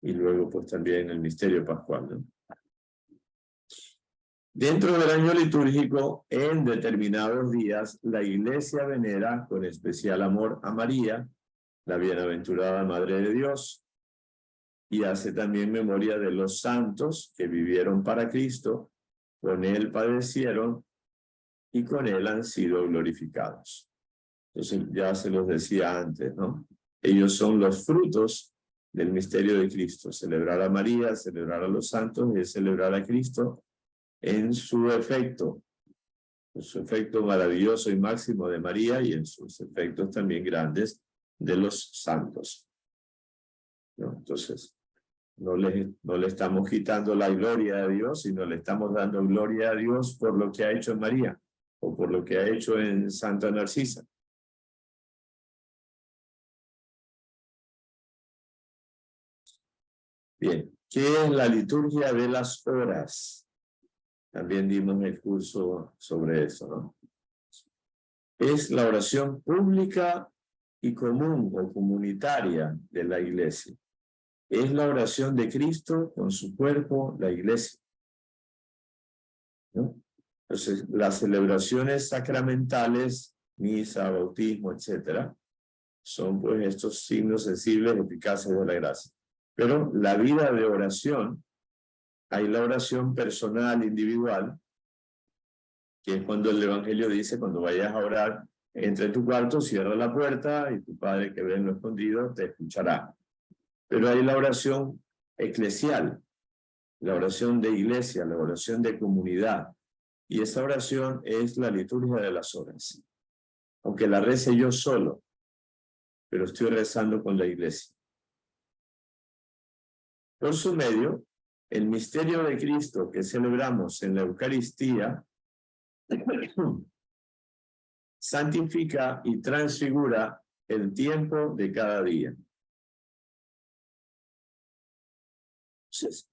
S1: y luego pues también el misterio pascual, ¿no? Dentro del año litúrgico, en determinados días, la Iglesia venera con especial amor a María, la bienaventurada Madre de Dios, y hace también memoria de los santos que vivieron para Cristo, con Él padecieron y con Él han sido glorificados. Entonces, ya se los decía antes, ¿no? Ellos son los frutos del misterio de Cristo. Celebrar a María, celebrar a los santos y celebrar a Cristo en su efecto maravilloso y máximo de María y en sus efectos también grandes de los santos, ¿no? Entonces, no le estamos quitando la gloria a Dios, sino le estamos dando gloria a Dios por lo que ha hecho en María o por lo que ha hecho en Santa Narcisa. Bien, ¿qué es la liturgia de las horas? También dimos el curso sobre eso, ¿no? Es la oración pública y común o comunitaria de la Iglesia. Es la oración de Cristo con su cuerpo, la Iglesia, ¿no? Entonces, las celebraciones sacramentales, misa, bautismo, etcétera, son pues estos signos sensibles, eficaces de la gracia. Pero la vida de oración, hay la oración personal, individual, que es cuando el Evangelio dice, cuando vayas a orar, entra en tu cuarto, cierra la puerta y tu Padre que ve en lo escondido te escuchará. Pero hay la oración eclesial, la oración de iglesia, la oración de comunidad. Y esa oración es la liturgia de las horas. Aunque la rece yo solo, pero estoy rezando con la iglesia. Por su medio, el misterio de Cristo que celebramos en la Eucaristía santifica y transfigura el tiempo de cada día. Entonces,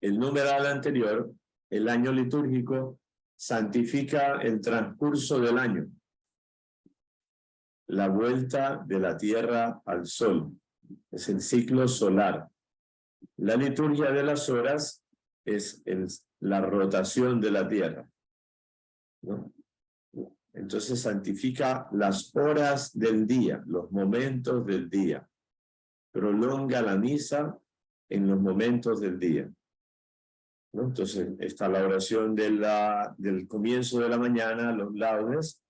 S1: el numeral anterior, el año litúrgico, santifica el transcurso del año, la vuelta de la Tierra al Sol, es el ciclo solar. La liturgia de las horas es la rotación de la Tierra, ¿no? Entonces santifica las horas del día, los momentos del día. Prolonga la misa en los momentos del día, ¿no? Entonces está la oración del comienzo de la mañana, los laudes,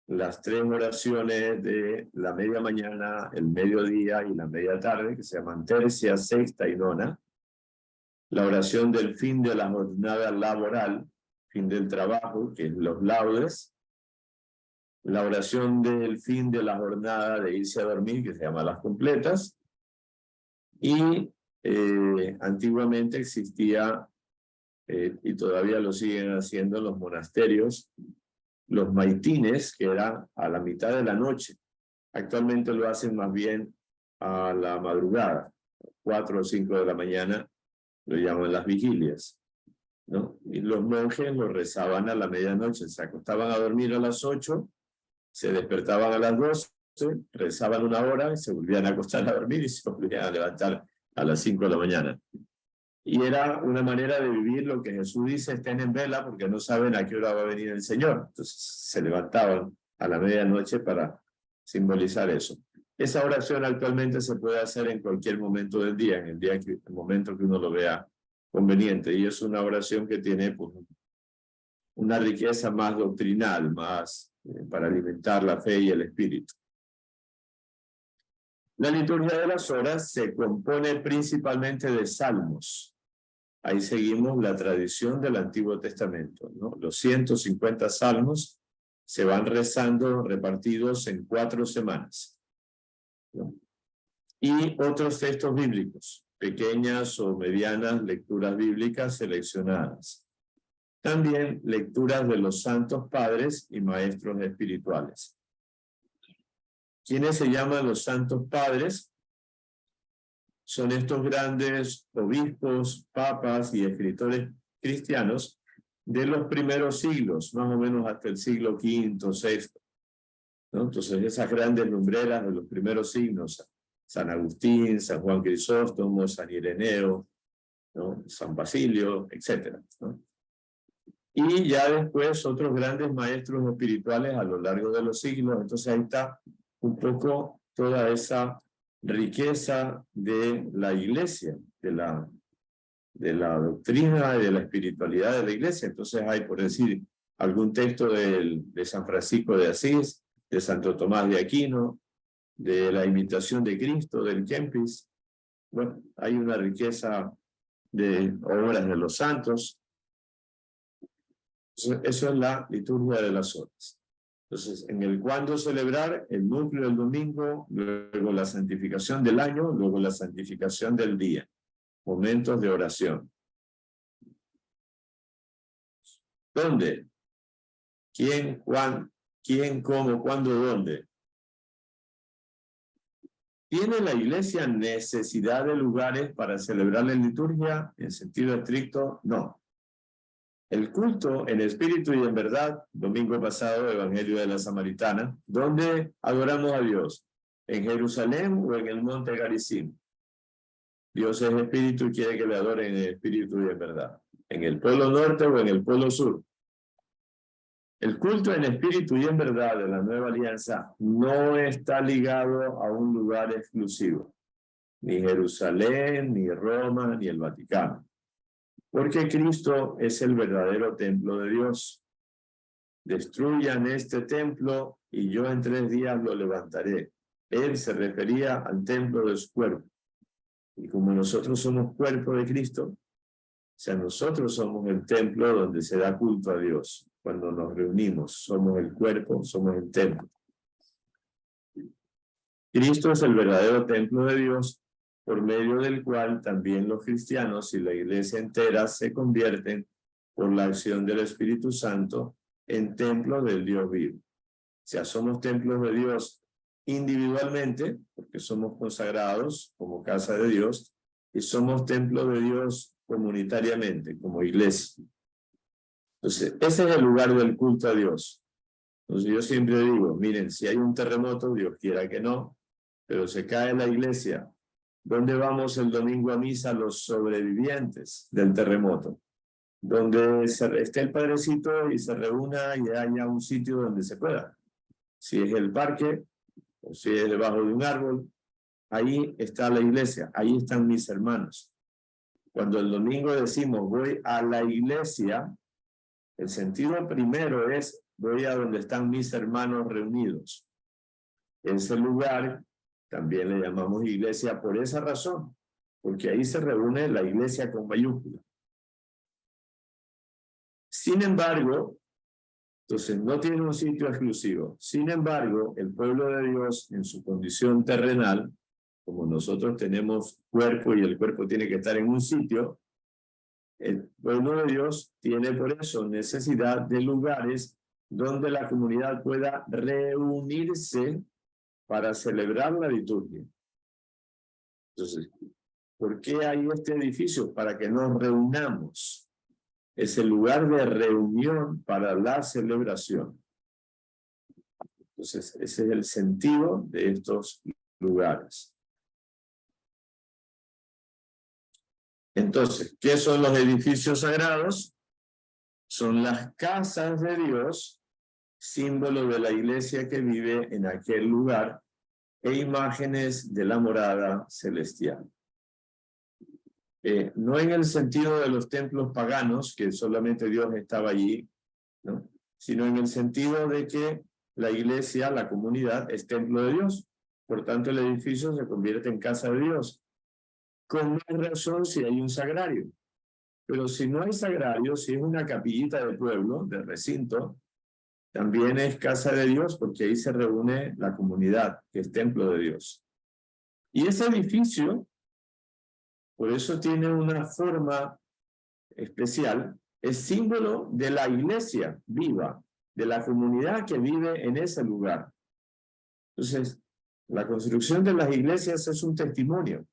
S1: las 3 oraciones de la media mañana, el mediodía y la media tarde, que se llaman tercia, sexta y nona. La oración del fin de la jornada laboral, fin del trabajo, que es los laudes. La oración del fin de la jornada de irse a dormir, que se llama las completas. Y antiguamente existía, y todavía lo siguen haciendo los monasterios, los maitines, que eran a la mitad de la noche. Actualmente lo hacen más bien a la madrugada, 4 o 5 de la mañana, lo llaman las vigilias, ¿no? Y los monjes lo rezaban a la medianoche, se acostaban a dormir a las 8, se despertaban a las 12, rezaban 1 hora y se volvían a acostar a dormir y se volvían a levantar a las 5 de la mañana. Y era una manera de vivir lo que Jesús dice: estén en vela porque no saben a qué hora va a venir el Señor. Entonces se levantaban a la medianoche para simbolizar eso. Esa oración actualmente se puede hacer en cualquier momento del día, en el momento que uno lo vea conveniente. Y es una oración que tiene pues, una riqueza más doctrinal, más para alimentar la fe y el espíritu. La liturgia de las horas se compone principalmente de salmos. Ahí seguimos la tradición del Antiguo Testamento, ¿no? Los 150 salmos se van rezando repartidos en 4 semanas, ¿no? Y otros textos bíblicos, pequeñas o medianas lecturas bíblicas seleccionadas. También lecturas de los santos padres y maestros espirituales. ¿Quiénes se llaman los santos padres? Son estos grandes obispos, papas y escritores cristianos de los primeros siglos, más o menos hasta el siglo V, VI, ¿no? Entonces esas grandes lumbreras de los primeros siglos, San Agustín, San Juan Crisóstomo, San Ireneo, ¿no? San Basilio, etc., ¿no? Y ya después otros grandes maestros espirituales a lo largo de los siglos. Entonces ahí está un poco toda esa riqueza de la iglesia, de la doctrina y de la espiritualidad de la iglesia. Entonces hay, por decir, algún texto de San Francisco de Asís, de Santo Tomás de Aquino, de la imitación de Cristo, del Kempis. Bueno, hay una riqueza de obras de los santos. Eso es la liturgia de las horas. Entonces, en el cuándo celebrar, el núcleo del domingo, luego la santificación del año, luego la santificación del día. Momentos de oración. ¿Dónde? ¿Quién, cuándo? ¿Quién, cómo, cuándo, dónde? ¿Tiene la iglesia necesidad de lugares para celebrar la liturgia? En sentido estricto, no. El culto en espíritu y en verdad, domingo pasado, Evangelio de la Samaritana, ¿dónde adoramos a Dios? ¿En Jerusalén o en el monte Garizim? Dios es espíritu y quiere que le adoren en espíritu y en verdad. ¿En el polo norte o en el polo sur? El culto en espíritu y en verdad de la nueva alianza no está ligado a un lugar exclusivo. Ni Jerusalén, ni Roma, ni el Vaticano. Porque Cristo es el verdadero templo de Dios. Destruyan este templo y yo en 3 días lo levantaré. Él se refería al templo de su cuerpo. Y como nosotros somos cuerpo de Cristo, o sea, nosotros somos el templo donde se da culto a Dios. Cuando nos reunimos, somos el cuerpo, somos el templo. Cristo es el verdadero templo de Dios, por medio del cual también los cristianos y la iglesia entera se convierten por la acción del Espíritu Santo en templo del Dios vivo. sea, somos templos de Dios individualmente, porque somos consagrados como casa de Dios, y somos templos de Dios comunitariamente, como iglesia. Entonces, ese es el lugar del culto a Dios. Entonces, yo siempre digo, miren, si hay un terremoto, Dios quiera que no, pero se cae la iglesia, ¿dónde vamos el domingo a misa los sobrevivientes del terremoto? Donde esté el padrecito y se reúna y haya un sitio donde se pueda. Si es el parque, o si es debajo de un árbol, ahí está la iglesia, ahí están mis hermanos. Cuando el domingo decimos voy a la iglesia, el sentido primero es voy a donde están mis hermanos reunidos. Ese lugar también le llamamos iglesia por esa razón, porque ahí se reúne la iglesia con mayúscula. Sin embargo, entonces no tiene un sitio exclusivo. Sin embargo, el pueblo de Dios en su condición terrenal, como nosotros tenemos cuerpo y el cuerpo tiene que estar en un sitio, el pueblo de Dios tiene por eso necesidad de lugares donde la comunidad pueda reunirse para celebrar la liturgia. Entonces, ¿por qué hay este edificio? Para que nos reunamos. Es el lugar de reunión para la celebración. Entonces, ese es el sentido de estos lugares. Entonces, ¿qué son los edificios sagrados? Son las casas de Dios, símbolo de la iglesia que vive en aquel lugar, e imágenes de la morada celestial. No en el sentido de los templos paganos, que solamente Dios estaba allí, ¿no? Sino en el sentido de que la iglesia, la comunidad, es templo de Dios. Por tanto, el edificio se convierte en casa de Dios. Con más razón si hay un sagrario. Pero si no hay sagrario, si es una capillita de pueblo, de recinto, también es casa de Dios, porque ahí se reúne la comunidad, que es templo de Dios. Y ese edificio, por eso tiene una forma especial, es símbolo de la iglesia viva, de la comunidad que vive en ese lugar. Entonces, la construcción de las iglesias es un testimonio.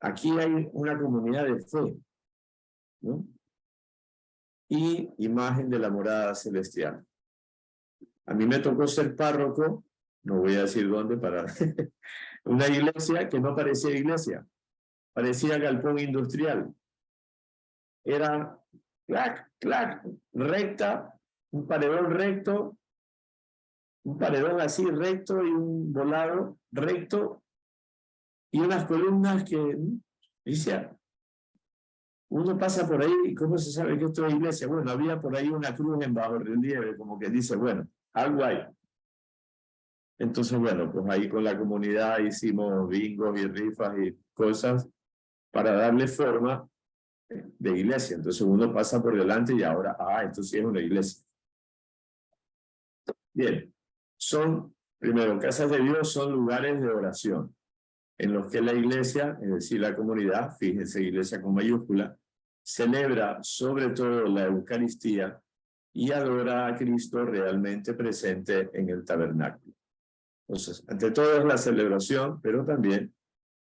S1: Aquí hay una comunidad de fe, ¿no? Y imagen de la morada celestial. A mí me tocó ser párroco, no voy a decir dónde, para una iglesia que no parecía iglesia, parecía galpón industrial. Era clac, clac, recta, un paredón así recto y un volado recto y unas columnas que decía, uno pasa por ahí y ¿cómo se sabe que esto es iglesia? Bueno, había por ahí una cruz en bajo relieve, como que dice, bueno, algo hay. Entonces, bueno, pues ahí con la comunidad hicimos bingos y rifas y cosas para darle forma de iglesia. Entonces uno pasa por delante y ahora, esto sí es una iglesia. Bien, primero, casas de Dios son lugares de oración, en los que la iglesia, es decir, la comunidad, fíjense, iglesia con mayúscula, celebra sobre todo la Eucaristía y adora a Cristo realmente presente en el tabernáculo. Entonces, ante todo es la celebración, pero también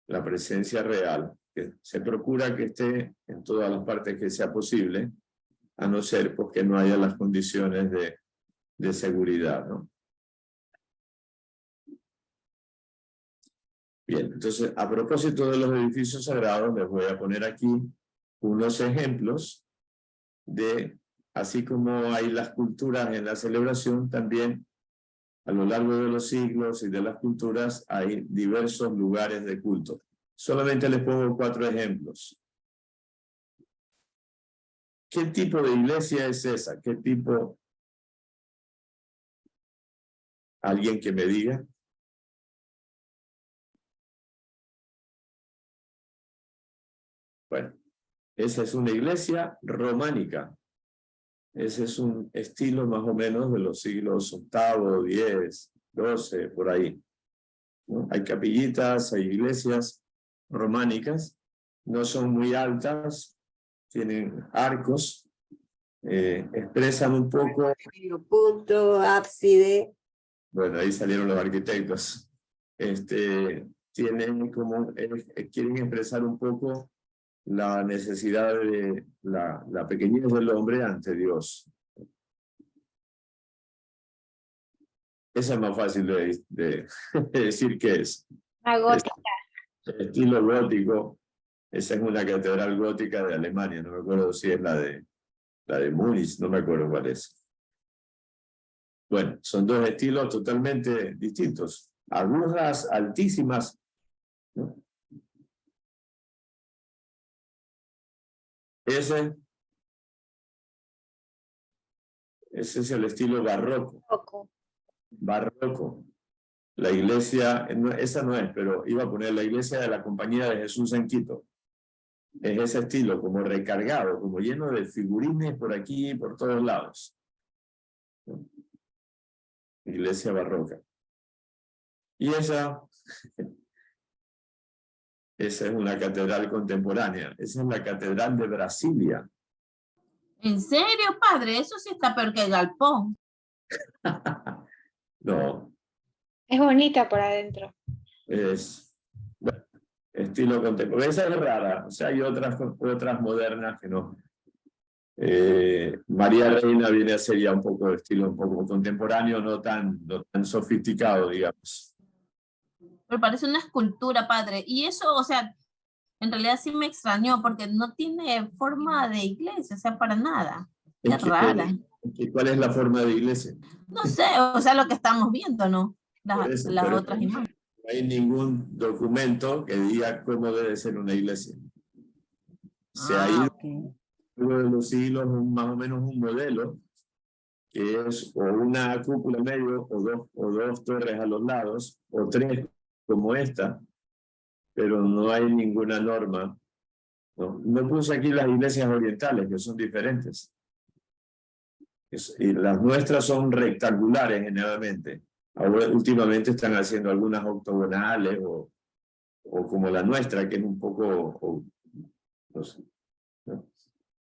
S1: la presencia real, que se procura que esté en todas las partes que sea posible, a no ser porque no haya las condiciones de seguridad, ¿no? Bien, entonces, a propósito de los edificios sagrados, les voy a poner aquí unos ejemplos de, así como hay las culturas en la celebración, también a lo largo de los siglos y de las culturas hay diversos lugares de culto. Solamente les pongo 4 ejemplos. ¿Qué tipo de iglesia es esa? ¿Qué tipo? ¿Alguien que me diga? Bueno, esa es una iglesia románica. Ese es un estilo más o menos de los siglos VIII, X, XII, por ahí, ¿no? Hay capillitas, hay iglesias románicas, no son muy altas, tienen arcos, expresan un poco...
S3: Punto, ábside.
S1: Bueno, ahí salieron los arquitectos. Tienen como, quieren expresar un poco la necesidad de la pequeñez del hombre ante Dios. Esa es más fácil de decir que es.
S3: La gótica.
S1: El estilo gótico. Esa es una catedral gótica de Alemania. No me acuerdo si es la de Múnich, no me acuerdo cuál es. Bueno, son dos estilos totalmente distintos. Agujas altísimas, ¿no? Ese es el estilo barroco. Barroco. La iglesia, esa no es, pero iba a poner la iglesia de la Compañía de Jesús en Quito. Es ese estilo, como recargado, como lleno de figurines por aquí y por todos lados. Iglesia barroca. Y esa es una catedral contemporánea. Esa es la catedral de Brasilia.
S2: ¿En serio, padre? Eso sí está peor que el galpón.
S1: No.
S3: Es bonita por adentro.
S1: Es bueno, estilo contemporáneo. Esa es rara. O sea, hay otras modernas que no. María Reina viene a ser ya un poco de estilo un poco contemporáneo, no tan sofisticado, digamos.
S2: Pero parece una escultura, padre. Y eso, o sea, en realidad sí me extrañó porque no tiene forma de iglesia, o sea, para nada. Es rara.
S1: ¿Cuál es la forma de iglesia?
S2: No sé, o sea, lo que estamos viendo, ¿no? Las otras imágenes.
S1: No hay ningún documento que diga cómo debe ser una iglesia. Se ha ido de los siglos más o menos un modelo que es o una cúpula en medio o dos torres a los lados o tres como esta, pero no hay ninguna norma. No puse aquí las iglesias orientales que son diferentes y las nuestras son rectangulares generalmente. Ahora últimamente están haciendo algunas octogonales o como la nuestra que es un poco no sé, ¿no?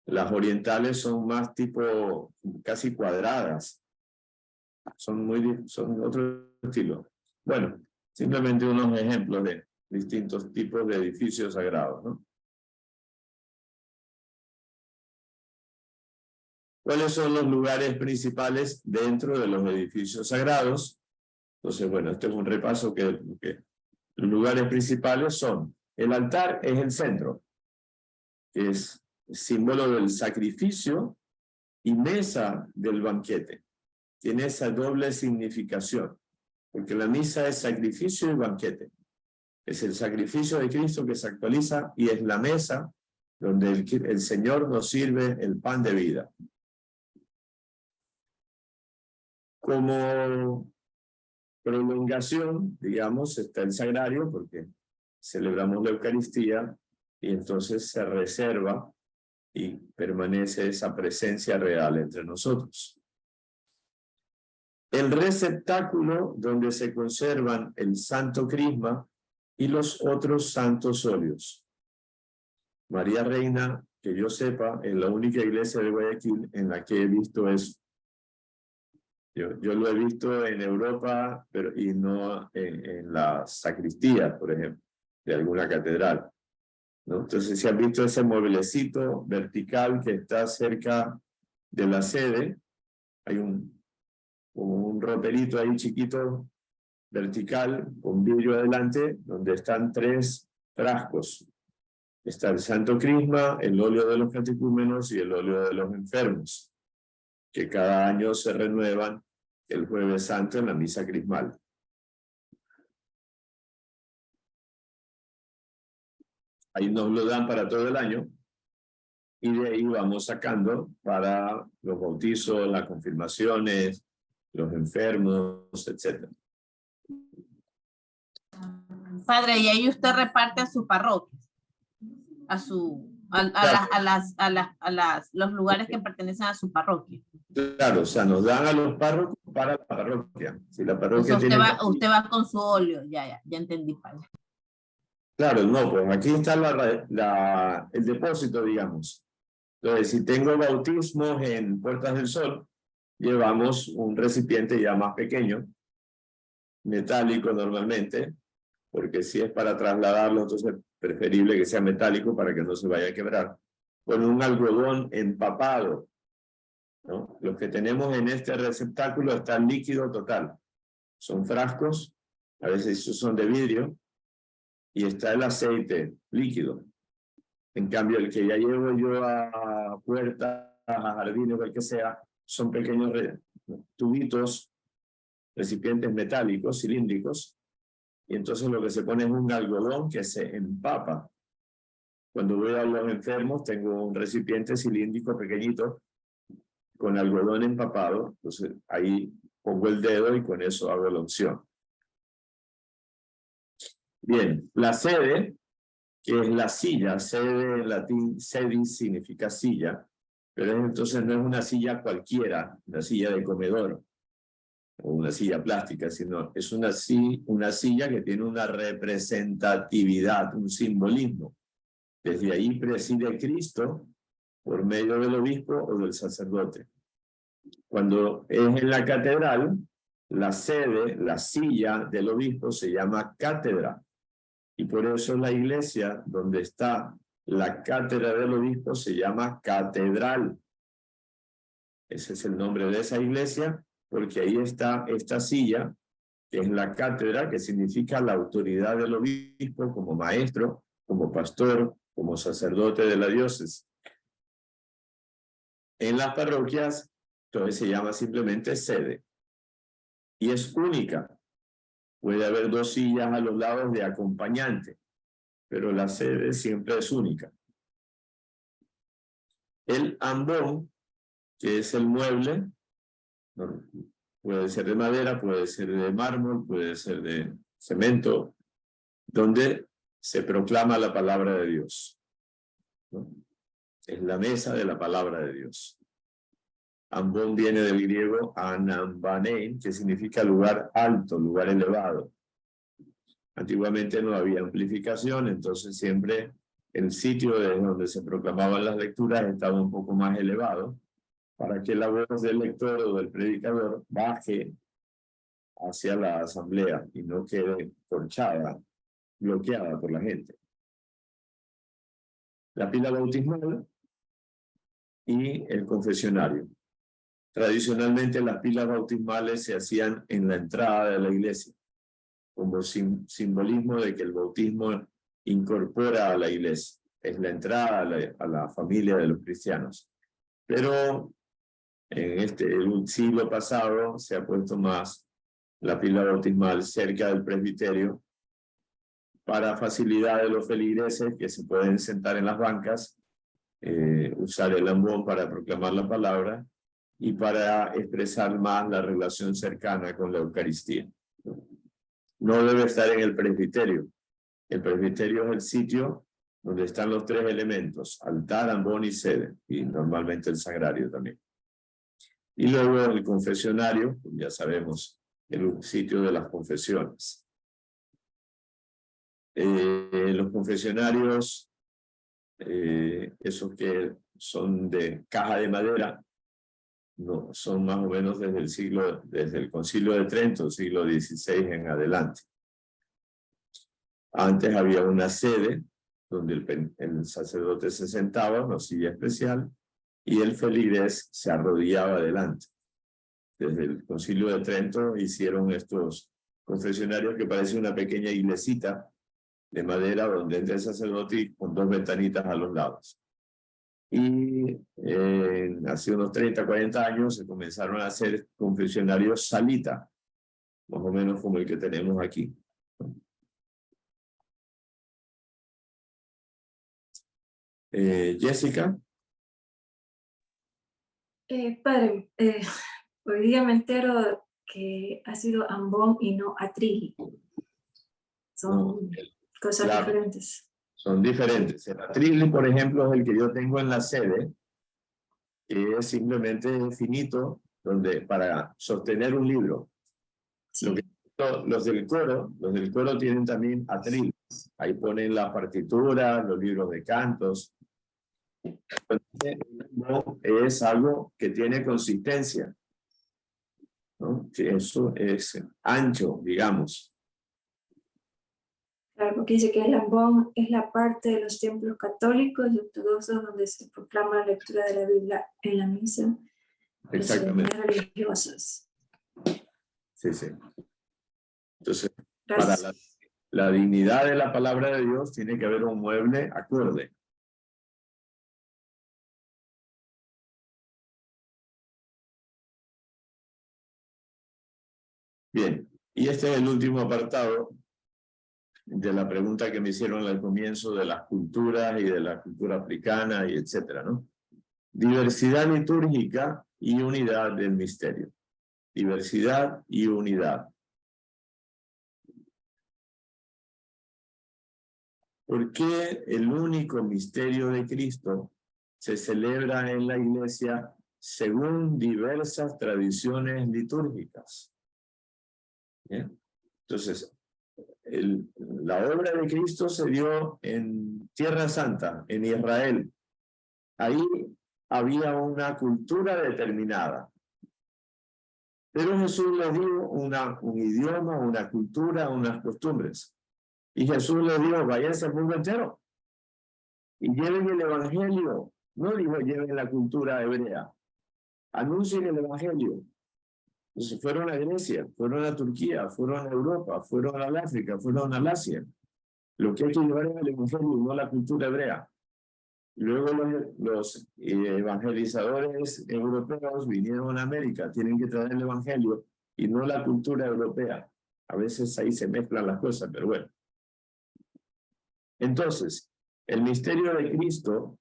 S1: Las orientales son más tipo casi cuadradas. Son otro estilo. Bueno, simplemente unos ejemplos de distintos tipos de edificios sagrados, ¿no? ¿Cuáles son los lugares principales dentro de los edificios sagrados? Entonces, bueno, este es un repaso que los lugares principales son: el altar es el centro, que es símbolo del sacrificio y mesa del banquete. Tiene esa doble significación, porque la misa es sacrificio y banquete. Es el sacrificio de Cristo que se actualiza y es la mesa donde el Señor nos sirve el pan de vida. Como prolongación, digamos, está el sagrario, porque celebramos la Eucaristía y entonces se reserva y permanece esa presencia real entre nosotros. El receptáculo donde se conservan el Santo Crisma y los otros santos óleos. María Reina, que yo sepa, es la única iglesia de Guayaquil en la que he visto eso. Yo lo he visto en Europa, y no en la sacristía, por ejemplo, de alguna catedral, ¿no? Entonces, si han visto ese mueblecito vertical que está cerca de la sede, hay como un roperito ahí chiquito, vertical, con vidrio adelante, donde están 3 frascos. Está el Santo Crisma, el óleo de los catecúmenos y el óleo de los enfermos, que cada año se renuevan el Jueves Santo en la misa crismal. Ahí nos lo dan para todo el año y de ahí vamos sacando para los bautizos, las confirmaciones, los enfermos, etc.
S2: Padre, y ahí usted reparte a su parroquia, los lugares que pertenecen a su parroquia.
S1: Claro, o sea, nos dan a los párrocos para la parroquia. Si la parroquia
S2: usted va con su óleo, ya entendí, padre.
S1: Claro, no, pues aquí está el depósito, digamos. Entonces, si tengo bautismos en Puertas del Sol, llevamos un recipiente ya más pequeño metálico normalmente, porque si es para trasladarlo, entonces es preferible que sea metálico para que no se vaya a quebrar, con un algodón empapado, ¿no? Los que tenemos en este receptáculo está líquido total. Son frascos, a veces son de vidrio, y está el aceite líquido. En cambio, el que ya llevo yo a puertas, a jardines, o el que sea, son pequeños tubitos, recipientes metálicos, cilíndricos, y entonces lo que se pone es un algodón que se empapa. Cuando voy a los enfermos, tengo un recipiente cilíndrico pequeñito con algodón empapado, entonces ahí pongo el dedo y con eso hago la unción. Bien, la sede, que es la silla, sede en latín, sedis significa silla, pero entonces no es una silla cualquiera, una silla de comedor o una silla plástica, sino es una silla que tiene una representatividad, un simbolismo. Desde ahí preside Cristo por medio del obispo o del sacerdote. Cuando es en la catedral, la sede, la silla del obispo se llama cátedra. Y por eso la iglesia donde está la cátedra del obispo se llama catedral. Ese es el nombre de esa iglesia, porque ahí está esta silla, que es la cátedra, que significa la autoridad del obispo como maestro, como pastor, como sacerdote de la diócesis. En las parroquias, entonces se llama simplemente sede. Y es única. Puede haber 2 sillas a los lados de acompañante, pero la sede siempre es única. El ambón, que es el mueble, puede ser de madera, puede ser de mármol, puede ser de cemento, donde se proclama la palabra de Dios, ¿no? Es la mesa de la palabra de Dios. Ambón viene del griego anambanein, que significa lugar alto, lugar elevado. Antiguamente no había amplificación, entonces siempre el sitio desde donde se proclamaban las lecturas estaba un poco más elevado, para que la voz del lector o del predicador baje hacia la asamblea y no quede corchada, bloqueada por la gente. La pila bautismal y el confesionario. Tradicionalmente las pilas bautismales se hacían en la entrada de la iglesia, como simbolismo de que el bautismo incorpora a la iglesia, es la entrada a la familia de los cristianos. Pero en el siglo pasado se ha puesto más la pila bautismal cerca del presbiterio para facilidad de los feligreses que se pueden sentar en las bancas, usar el ambón para proclamar la palabra y para expresar más la relación cercana con la Eucaristía. No debe estar en el presbiterio. El presbiterio es el sitio donde están los 3 elementos, altar, ambón y sede, y normalmente el sagrario también. Y luego el confesionario, ya sabemos, el sitio de las confesiones. Los confesionarios, esos que son de caja de madera, no, son más o menos desde el Concilio de Trento, siglo XVI en adelante. Antes había una sede donde el sacerdote se sentaba, una silla especial, y el feligrés se arrodillaba adelante. Desde el Concilio de Trento hicieron estos confesionarios que parece una pequeña iglesita de madera donde entra el sacerdote con 2 ventanitas a los lados. Y hace unos 30, 40 años se comenzaron a hacer confesionarios salita, más o menos como el que tenemos aquí. Jessica.
S4: Padre, hoy día me entero que ha sido ambón y no atril. Son cosas diferentes.
S1: Son diferentes. El atril, por ejemplo, es el que yo tengo en la sede, que es simplemente finito, donde para sostener un libro. Sí. Los del coro tienen también atril. Ahí ponen la partitura, los libros de cantos. Es algo que tiene consistencia. ¿no? Sí, eso es ancho, digamos.
S4: Claro, porque dice que el ambón es la parte de los templos católicos y ortodoxos donde se proclama la lectura de la Biblia en la misa.
S1: Exactamente.
S4: Religiosas.
S1: Sí, sí. Entonces,
S4: Gracias.
S1: para la dignidad de la palabra de Dios tiene que haber un mueble acorde. Bien, y este es el último apartado de la pregunta que me hicieron al comienzo de las culturas y de la cultura africana y etcétera, ¿no? Diversidad litúrgica y unidad del misterio. Diversidad y unidad. ¿Por qué el único misterio de Cristo se celebra en la iglesia según diversas tradiciones litúrgicas? ¿Bien? Entonces, la obra de Cristo se dio en Tierra Santa, en Israel. Ahí había una cultura determinada. Pero Jesús les dio un idioma, una cultura, unas costumbres. Y Jesús les dijo, váyanse al mundo entero y lleven el evangelio. No dijo, lleven la cultura hebrea. Anuncien el evangelio. Entonces fueron a Grecia, fueron a Turquía, fueron a Europa, fueron al África, fueron al Asia. Lo que hay que llevar es el evangelio, no la cultura hebrea. Luego los evangelizadores europeos vinieron a América, tienen que traer el evangelio y no la cultura europea. A veces ahí se mezclan las cosas, pero bueno. Entonces, el misterio de Cristo,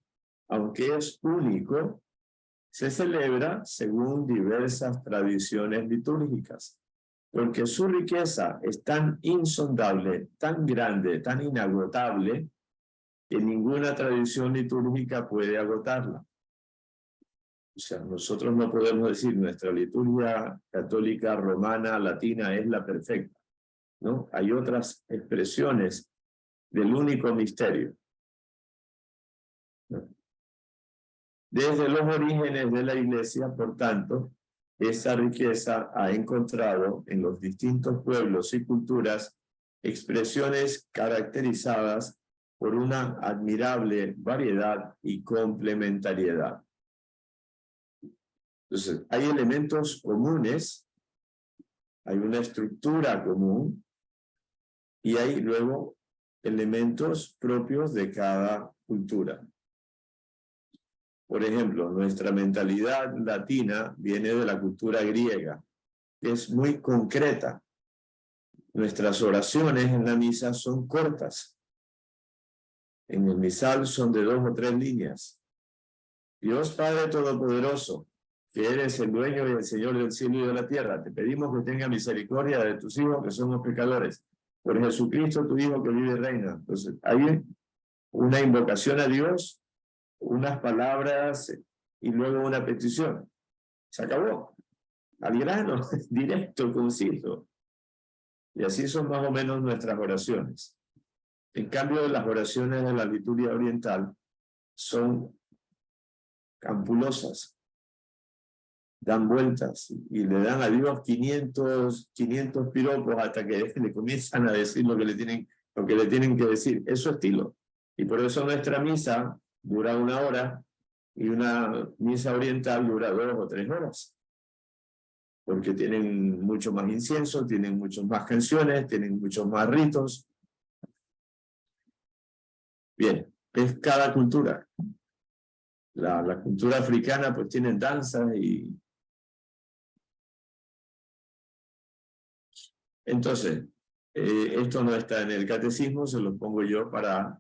S1: aunque es único, se celebra según diversas tradiciones litúrgicas, porque su riqueza es tan insondable, tan grande, tan inagotable, que ninguna tradición litúrgica puede agotarla. O sea, nosotros no podemos decir nuestra liturgia católica, romana, latina es la perfecta, ¿no? Hay otras expresiones del único misterio, ¿no? Desde los orígenes de la Iglesia, por tanto, esa riqueza ha encontrado en los distintos pueblos y culturas expresiones caracterizadas por una admirable variedad y complementariedad. Entonces, hay elementos comunes, hay una estructura común y hay luego elementos propios de cada cultura. Por ejemplo, nuestra mentalidad latina viene de la cultura griega, que es muy concreta. Nuestras oraciones en la misa son cortas. En el misal son de 2 o 3 líneas. Dios Padre Todopoderoso, que eres el dueño y el Señor del cielo y de la tierra, te pedimos que tenga misericordia de tus hijos que somos pecadores. Por Jesucristo, tu Hijo que vive y reina. Entonces, hay una invocación a Dios, unas palabras y luego una petición. Se acabó. Al grano, directo, conciso. Y así son más o menos nuestras oraciones. En cambio, las oraciones de la liturgia oriental son campulosas. Dan vueltas y le dan a Dios 500 piropos hasta que le comienzan a decir lo que le tienen que decir. Es su estilo. Y por eso nuestra misa dura 1 hora y una misa oriental dura 2 o 3 horas. Porque tienen mucho más incienso, tienen muchas más canciones, tienen muchos más ritos. Bien, es cada cultura. La cultura africana pues tienen danzas y... Entonces, esto no está en el catecismo, se lo pongo yo para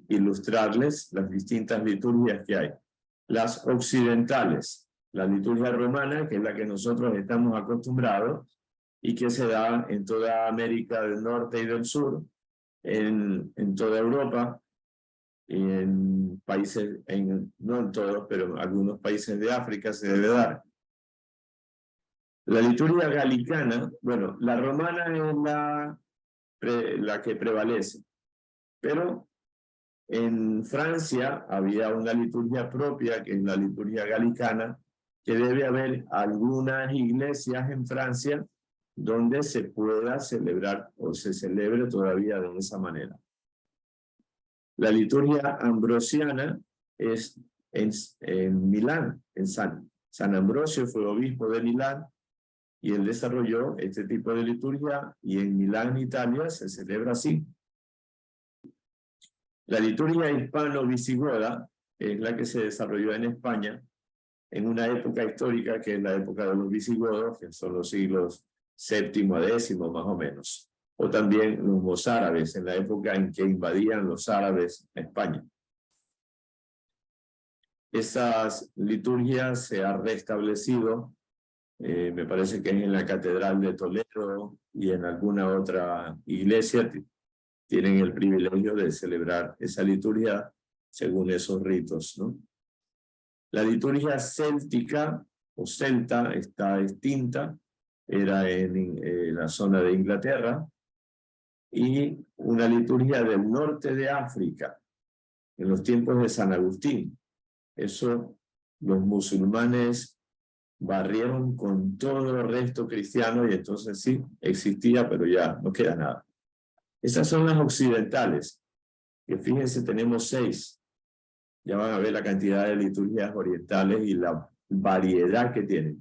S1: ilustrarles las distintas liturgias que hay. Las occidentales, la liturgia romana, que es la que nosotros estamos acostumbrados y que se da en toda América del Norte y del Sur, en toda Europa, y en países, no en todos, pero en algunos países de África se debe dar. La liturgia galicana, bueno, la romana es la que prevalece, pero en Francia había una liturgia propia, que es la liturgia galicana, que debe haber algunas iglesias en Francia donde se pueda celebrar o se celebre todavía de esa manera. La liturgia ambrosiana es en Milán, en San Ambrosio fue obispo de Milán y él desarrolló este tipo de liturgia y en Milán, Italia, se celebra así. La liturgia hispano-visigoda es la que se desarrolló en España en una época histórica que es la época de los visigodos, que son los siglos VII a X más o menos, o también los mozárabes, en la época en que invadían los árabes a España. Esas liturgias se han restablecido, me parece que es en la Catedral de Toledo y en alguna otra iglesia, tienen el privilegio de celebrar esa liturgia según esos ritos, ¿no? La liturgia céltica o celta está extinta, era en la zona de Inglaterra, y una liturgia del norte de África, en los tiempos de San Agustín. Eso los musulmanes barrieron con todo el resto cristiano y entonces sí, existía, pero ya no queda nada. Esas son las occidentales, que fíjense, tenemos 6. Ya van a ver la cantidad de liturgias orientales y la variedad que tienen.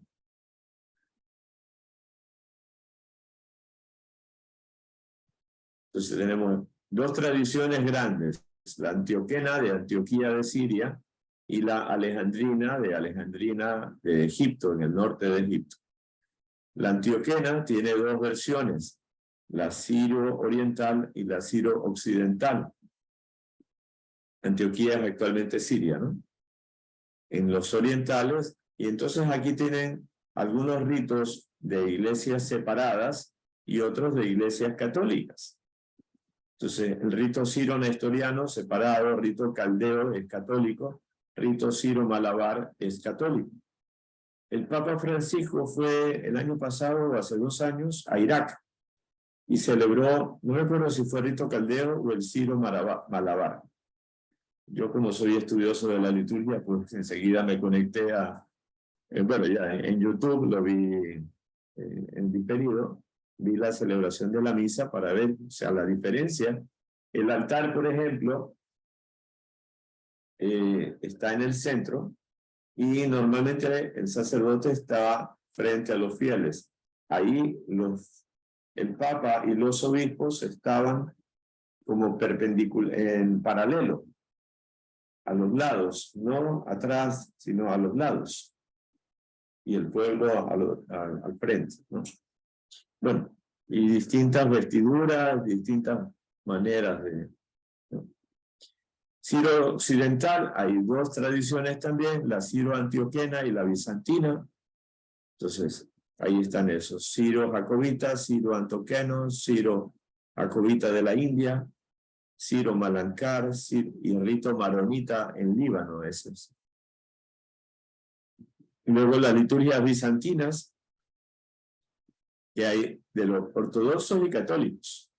S1: Entonces tenemos 2 tradiciones grandes, la antioquena de Antioquía de Siria y la alejandrina de Egipto, en el norte de Egipto. La antioquena tiene 2 versiones, la siro-oriental y la siro-occidental. Antioquía es actualmente Siria, ¿no? En los orientales, y entonces aquí tienen algunos ritos de iglesias separadas y otros de iglesias católicas. Entonces, el rito siro-nestoriano separado, rito caldeo es católico, rito siro-malabar es católico. El Papa Francisco fue el año pasado o hace 2 años a Irak y celebró, no recuerdo si fue el rito caldeo o el siro-malabar. Yo, como soy estudioso de la liturgia, pues enseguida me conecté a, bueno, ya en YouTube lo vi en diferido, vi la celebración de la misa para ver, o sea, la diferencia. El altar, por ejemplo, está en el centro y normalmente el sacerdote está frente a los fieles. Ahí el Papa y los obispos estaban como en paralelo, a los lados, no atrás, sino a los lados. Y el pueblo al frente, ¿no? Bueno, y distintas vestiduras, distintas maneras de... ¿no? Ciro occidental, hay 2 tradiciones también, la ciro-antioquena y la bizantina. Entonces, ahí están esos, ciro-jacobita, ciro-antioqueno, ciro-jacobita de la India, Ciro-Malankar y el rito maronita en Líbano. Ese es. Luego las liturgias bizantinas, que hay de los ortodoxos y católicos.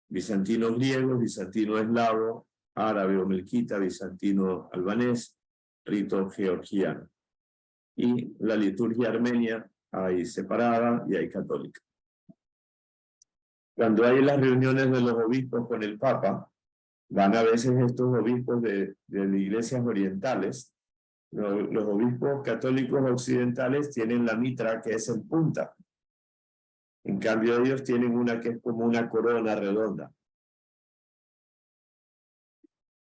S1: Bizantino griego, bizantino eslavo, árabe o melquita, bizantino albanés, rito georgiano. Y la liturgia armenia hay separada y hay católica. Cuando hay las reuniones de los obispos con el Papa, van a veces estos obispos de iglesias orientales. Los obispos católicos occidentales tienen la mitra, que es en punta. En cambio, ellos tienen una que es como una corona redonda.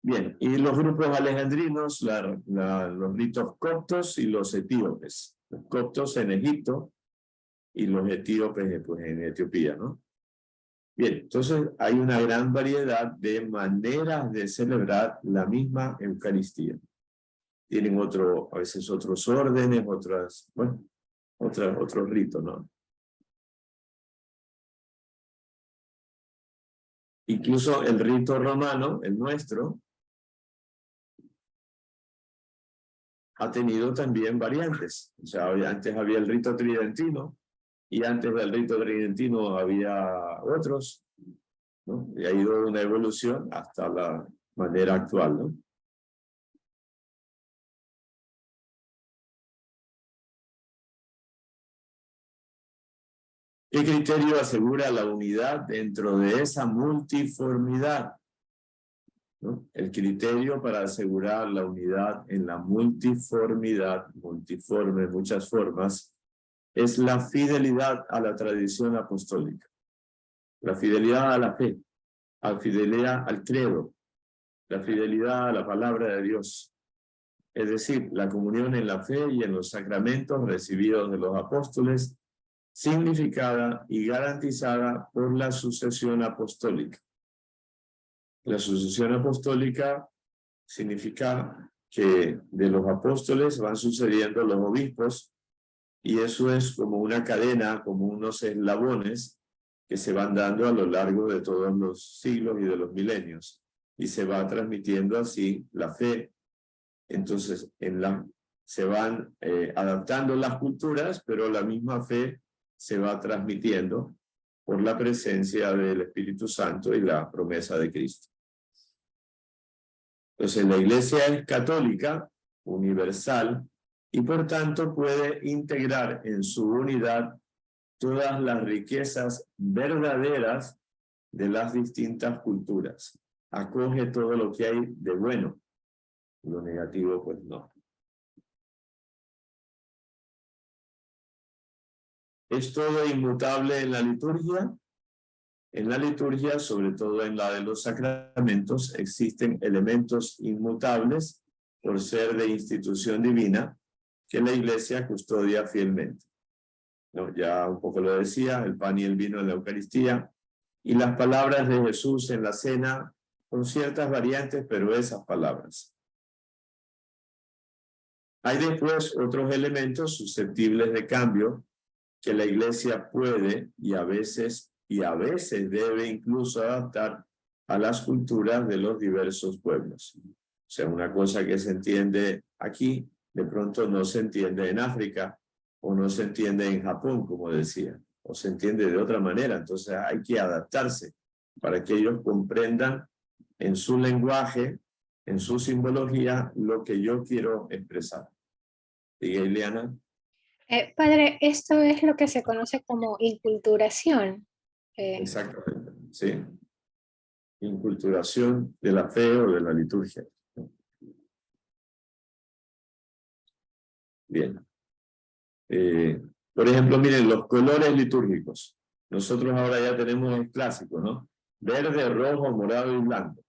S1: Bien, y los grupos alejandrinos, los ritos coptos y los etíopes. Los coptos en Egipto y los etíopes pues, en Etiopía, ¿no? Bien, entonces hay una gran variedad de maneras de celebrar la misma Eucaristía. Tienen a veces otros órdenes, otros ritos, ¿no? Incluso el rito romano, el nuestro, ha tenido también variantes. O sea, antes había el rito tridentino, y antes del rito tridentino había otros, ¿no? Y ha ido una evolución hasta la manera actual, ¿no? ¿Qué criterio asegura la unidad dentro de esa multiformidad? ¿No? El criterio para asegurar la unidad en la multiformidad, multiforme, muchas formas, es la fidelidad a la tradición apostólica, la fidelidad a la fe, la fidelidad al credo, la fidelidad a la palabra de Dios. Es decir, la comunión en la fe y en los sacramentos recibidos de los apóstoles, significada y garantizada por la sucesión apostólica. La sucesión apostólica significa que de los apóstoles van sucediendo los obispos, y eso es como una cadena, como unos eslabones que se van dando a lo largo de todos los siglos y de los milenios, y se va transmitiendo así la fe. Entonces, se van adaptando las culturas, pero la misma fe se va transmitiendo por la presencia del Espíritu Santo y la promesa de Cristo. Entonces, la Iglesia es católica, universal, y por tanto puede integrar en su unidad todas las riquezas verdaderas de las distintas culturas. Acoge todo lo que hay de bueno, lo negativo pues no. ¿Es todo inmutable en la liturgia? En la liturgia, sobre todo en la de los sacramentos, existen elementos inmutables por ser de institución divina que la Iglesia custodia fielmente. No, ya un poco lo decía, el pan y el vino en la Eucaristía, y las palabras de Jesús en la cena, con ciertas variantes, pero esas palabras. Hay después otros elementos susceptibles de cambio que la Iglesia puede y a veces debe incluso adaptar a las culturas de los diversos pueblos. O sea, una cosa que se entiende aquí, de pronto no se entiende en África, o no se entiende en Japón, como decía, o se entiende de otra manera. Entonces hay que adaptarse para que ellos comprendan en su lenguaje, en su simbología, lo que yo quiero expresar. Diga, Ileana.
S3: Padre, esto es lo que se conoce como inculturación.
S1: Exactamente, sí. Inculturación de la fe o de la liturgia. Bien. Por ejemplo, miren, los colores litúrgicos. Nosotros ahora ya tenemos el clásico, ¿no? Verde, rojo, morado y blanco.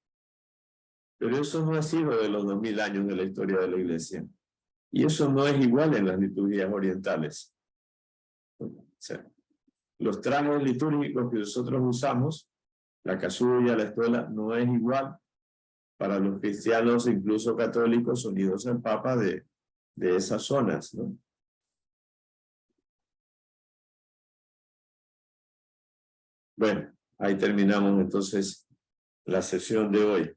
S1: Pero eso no ha sido de los 2000 años de la historia de la Iglesia. Y eso no es igual en las liturgias orientales. O sea, los trajes litúrgicos que nosotros usamos, la casulla, la estola, no es igual para los cristianos, incluso católicos, unidos al Papa de esas zonas, ¿no? Bueno, ahí terminamos entonces la sesión de hoy.